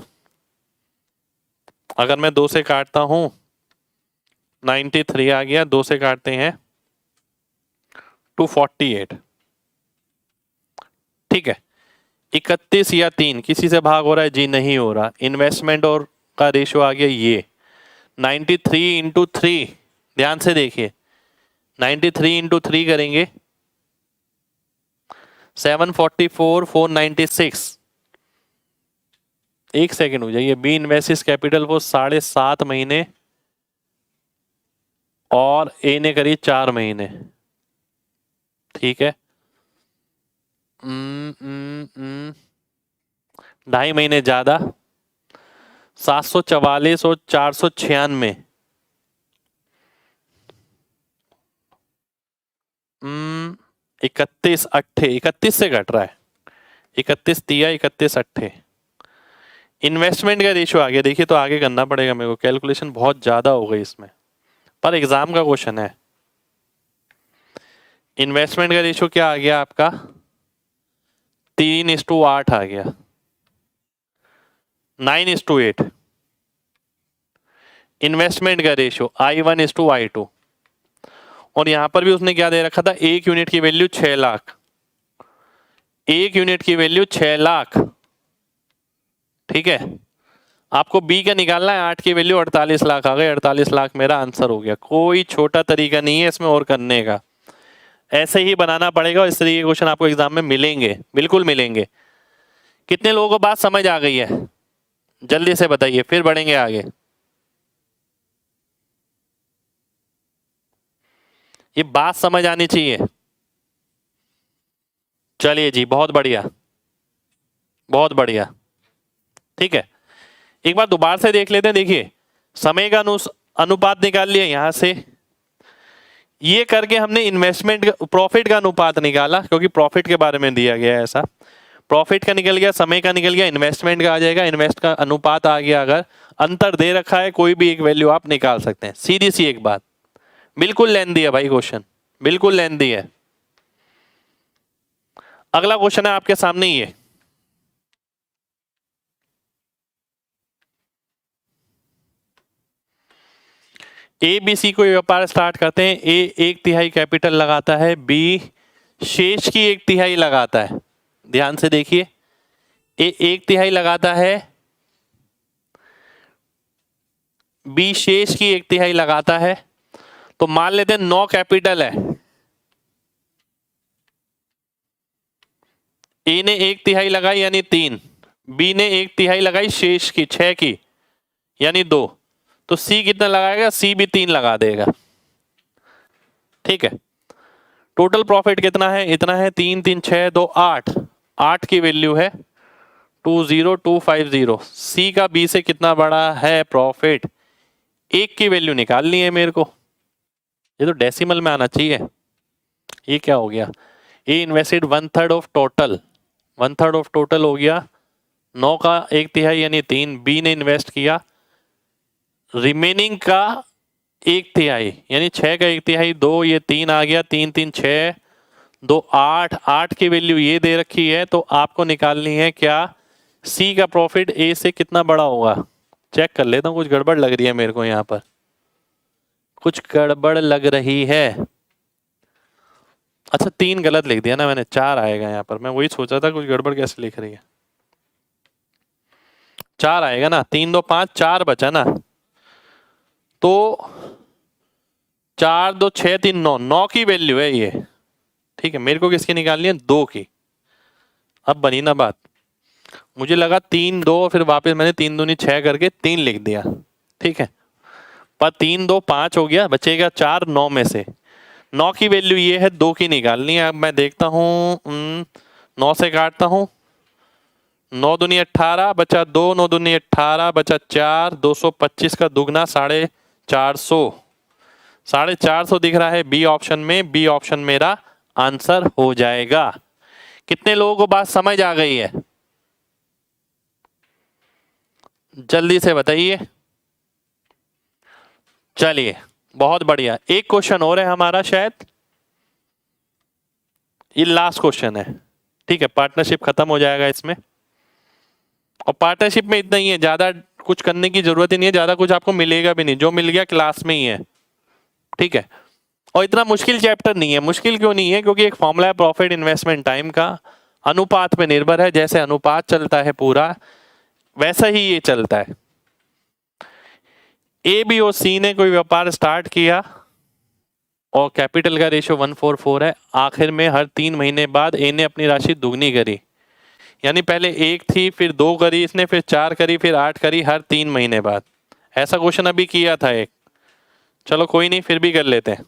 अगर मैं 2 से काटता हूं 93 आ गया, 2 से काटते हैं 248। ठीक है, 31 या 3 किसी से भाग हो रहा है जी, नहीं हो रहा। इन्वेस्टमेंट और का रेशियो आ गया ये 93 इंटू 3, ध्यान से देखिए 93 इंटू 3 करेंगे 744, 496। एक सेकेंड हो जाइए, बी इन्वेस्टिस कैपिटल वो 7.5 महीने और ए ने करी 4 महीने। ठीक है, 2.5 महीने ज्यादा, 744 और 496। 31 से घट रहा है, 31 तिया 31 अट्ठे, इन्वेस्टमेंट का रेशियो आ गया, देखिए तो आगे करना पड़ेगा मेरे को, कैलकुलेशन बहुत ज्यादा हो गई इसमें, पर एग्जाम का क्वेश्चन है। इन्वेस्टमेंट का रेशियो क्या आ गया आपका, 3:8 आ गया, 9:8। इन्वेस्टमेंट का रेशियो I1:I2, और यहां पर भी उसने क्या दे रखा था, 1 यूनिट की वैल्यू 6 लाख, 1 यूनिट की वैल्यू 6 लाख। ठीक है, आपको बी का निकालना है, 8 की वैल्यू 48 लाख आ गई, 48 लाख मेरा आंसर हो गया। कोई छोटा तरीका नहीं है इसमें और करने का, ऐसे ही बनाना पड़ेगा और इस तरीके के क्वेश्चन आपको एग्जाम में मिलेंगे, बिल्कुल मिलेंगे। कितने लोगों को बात समझ आ गई है, जल्दी से बताइए, फिर बढ़ेंगे आगे। ये बात समझ आनी चाहिए। चलिए जी, बहुत बढ़िया, बहुत बढ़िया। ठीक है, एक बार दोबारा से देख लेते हैं। देखिए, समय का अनुपात निकाल लिया यहां से, ये करके हमने इन्वेस्टमेंट प्रॉफिट का अनुपात निकाला, क्योंकि प्रॉफिट के बारे में दिया गया है ऐसा। प्रॉफिट का निकल गया, समय का निकल गया, इन्वेस्टमेंट का आ जाएगा, इन्वेस्ट का अनुपात आ गया। अगर अंतर दे रखा है, कोई भी एक वैल्यू आप निकाल सकते हैं, सीधी सी एक बात। बिल्कुल लेंथी है भाई क्वेश्चन, बिल्कुल लेंथी है। अगला क्वेश्चन है आपके सामने ये, ए बी सी को व्यापार स्टार्ट करते हैं। ए 1/3 कैपिटल लगाता है, बी शेष की 1/3 लगाता है। ध्यान से देखिए, ए 1/3 लगाता है, बी शेष की 1/3 लगाता है। तो मान लेते हैं 9 कैपिटल है, ए ने 1/3 लगाई यानी 3, बी ने 1/3 लगाई शेष की 6 की यानी 2, तो सी कितना लगाएगा, सी भी 3 लगा देगा। ठीक है, टोटल प्रॉफिट कितना है, इतना है, 3 3 6 2 8, 8 की वैल्यू है 20250। सी का बी से कितना बड़ा है प्रॉफिट, 1 की वैल्यू निकालनी है मेरे को, ये तो डेसिमल में आना चाहिए। ये क्या हो गया, A invested 1/3 of total, 1/3 of total हो गया 9 का 1/3 यानी 3, बी ने इन्वेस्ट किया रिमेनिंग का 1/3 यानी 6 का 1/3 2, ये 3 आ गया, 3 3 6 2 8, 8 की वैल्यू ये दे रखी है। तो आपको निकालनी है क्या, सी का प्रॉफिट ए से कितना बड़ा होगा। चेक कर लेता हूँ, कुछ गड़बड़ लग रही है मेरे को, यहाँ पर कुछ गड़बड़ लग रही है। अच्छा 3 गलत लिख दिया ना मैंने, 4 आएगा यहाँ पर, मैं वही सोचा था कुछ गड़बड़ कैसे लिख रही है। 4 आएगा ना, 3 2 5, 4 बचा ना, तो 4 2 6 3 9, 9 की वैल्यू है ये। ठीक है, मेरे को किसकी निकालनी है, 2 की। अब बनी ना बात, मुझे लगा 3 2, फिर वापस मैंने 3 दूनी 6 करके 3 लिख दिया। ठीक है, पर 3 2 5 हो गया, बचेगा 4 9 में से। 9 की वैल्यू ये है, 2 की निकालनी है। अब मैं देखता हूँ, 9 से काटता हूँ, 9 दूनी 18 बचा 2, 9 दूनी 18 बचा 4, 225 का दुगना 450, 450 दिख रहा है बी ऑप्शन में। बी ऑप्शन मेरा आंसर हो जाएगा। कितने लोगों को बात समझ आ गई है, जल्दी से बताइए। चलिए बहुत बढ़िया, एक क्वेश्चन और है हमारा, शायद ये लास्ट क्वेश्चन है। ठीक है, पार्टनरशिप खत्म हो जाएगा इसमें, और पार्टनरशिप में इतना ही है, ज्यादा कुछ करने की जरूरत ही नहीं है, ज्यादा कुछ आपको मिलेगा भी नहीं, जो मिल गया क्लास में ही है। ठीक है, और इतना मुश्किल चैप्टर नहीं है। मुश्किल क्यों नहीं है, क्योंकि एक फॉर्मूला है प्रॉफिट इन्वेस्टमेंट टाइम का, अनुपात पे निर्भर है। जैसे अनुपात चलता है पूरा, वैसा ही ये चलता है। ए बी और सी ने कोई व्यापार स्टार्ट किया और कैपिटल का रेशियो 1:4 है। आखिर में हर 3 महीने बाद ए ने अपनी राशि दुगनी करी, यानी पहले 1 थी, फिर 2 करी इसने, फिर 4 करी, फिर 8 करी, हर 3 महीने बाद। ऐसा क्वेश्चन अभी किया था एक, चलो कोई नहीं, फिर भी कर लेते हैं।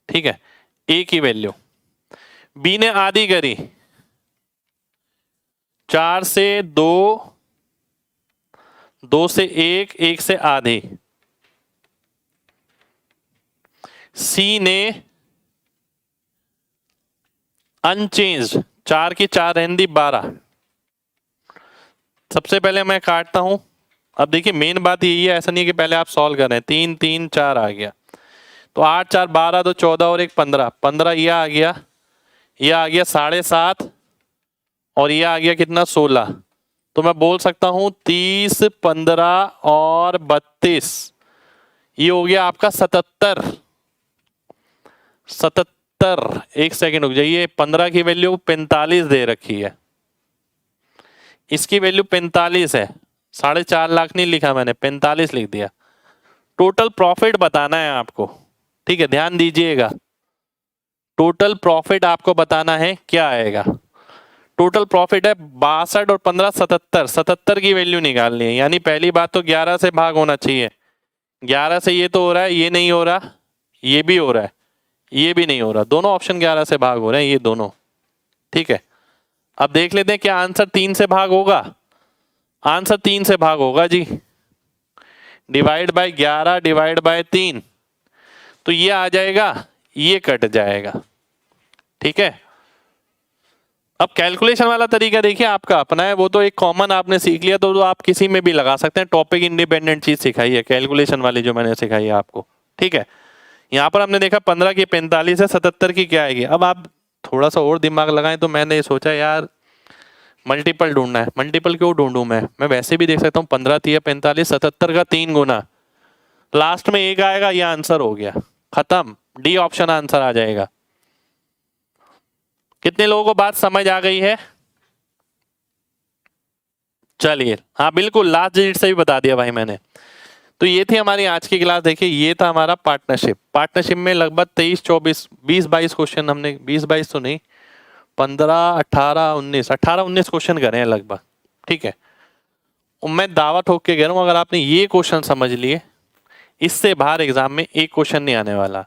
ठीक है, ए की वैल्यू, बी ने आधी करी, 4 से 2, 2 से 1, 1 से आधी। सी ने अनचेंज्ड, 4 की 4 रहने दी 12, सबसे पहले मैं काटता हूं। अब देखिए मेन बात यही है, ऐसा नहीं है कि पहले आप सॉल्व कर रहे हैं। 3 3 4 आ गया, तो 8 4 12, तो 14 और 1 15, 15 ये आ गया, ये आ गया 7.5, और ये आ गया कितना 16। तो मैं बोल सकता हूं 30 15 और 32, ये हो गया आपका 77। 77, एक सेकेंड रुक जाइए, 15 की वैल्यू 45 दे रखी है, इसकी वैल्यू 45 है, 4.5 लाख नहीं लिखा मैंने, 45 लिख दिया। टोटल प्रॉफिट बताना है आपको, ठीक है, ध्यान दीजिएगा। टोटल प्रॉफिट आपको बताना है, क्या आएगा। टोटल प्रॉफिट है 62 और 15 77, 77 की वैल्यू निकालनी है। यानी पहली बात तो 11 से भाग होना चाहिए, 11 से ये तो हो रहा है, ये नहीं हो रहा, ये भी हो रहा है, ये भी नहीं हो रहा, दोनों ऑप्शन 11 से भाग हो रहे हैं, ये दोनों, ठीक है। अब देख लेते हैं क्या आंसर 3 से भाग होगा। आंसर 3 से भाग होगा जी, डिवाइड बाय 11 डिवाइड बाय 3, तो ये आ जाएगा, ये कट जाएगा, ठीक है। अब कैलकुलेशन वाला तरीका देखिए आपका अपना है, वो तो एक कॉमन आपने सीख लिया, तो आप किसी में भी लगा सकते हैं। टॉपिक इंडिपेंडेंट चीज सिखाई है कैलकुलेशन वाली जो मैंने सिखाई है आपको, ठीक है। यहाँ पर हमने देखा 15 की 45 है, 77 की क्या आएगी। अब आप थोड़ा सा और दिमाग लगाएं, तो मैंने सोचा यार मल्टीपल ढूंढना है। मल्टीपल क्यों ढूंढूं मैं वैसे भी देख सकता हूँ, 15 3 45, 77 का 3 गुना, लास्ट में 1 आएगा, ये आंसर हो गया, खत्म। डी ऑप्शन आंसर आ जाएगा। कितने लोगों को बात समझ आ गई है? चलिए, हाँ बिल्कुल, लास्ट डिजिट से भी बता दिया भाई मैंने। तो ये थी हमारी आज की क्लास। देखिए ये था हमारा पार्टनरशिप। पार्टनरशिप में लगभग 23 24 20 22 क्वेश्चन हमने, 20 22 तो नहीं, 15 18 19 क्वेश्चन करे हैं लगभग, ठीक है। और मैं दावा ठोक के कह रहा हूँ, अगर आपने ये क्वेश्चन समझ लिए, इससे बाहर एग्जाम में एक क्वेश्चन नहीं आने वाला।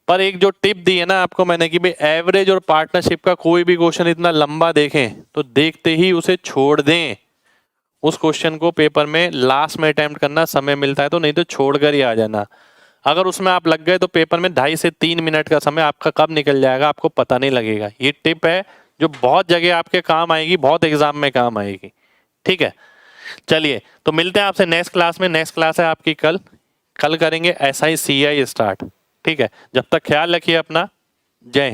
पर एक जो टिप दी है ना आपको मैंने कि भाई एवरेज और पार्टनरशिप का कोई भी क्वेश्चन इतना लंबा देखें तो देखते ही उसे छोड़ दें। उस क्वेश्चन को पेपर में लास्ट में अटेम्प्ट करना, समय मिलता है तो, नहीं तो छोड़कर ही आ जाना। अगर उसमें आप लग गए तो पेपर में 2.5 से 3 मिनट का समय आपका कब निकल जाएगा आपको पता नहीं लगेगा। ये टिप है जो बहुत जगह आपके काम आएगी, बहुत एग्जाम में काम आएगी, ठीक है। चलिए, तो मिलते हैं आपसे नेक्स्ट क्लास में। नेक्स्ट क्लास है आपकी कल करेंगे SI CI स्टार्ट, ठीक है। जब तक ख्याल रखिए अपना। जय हिंद।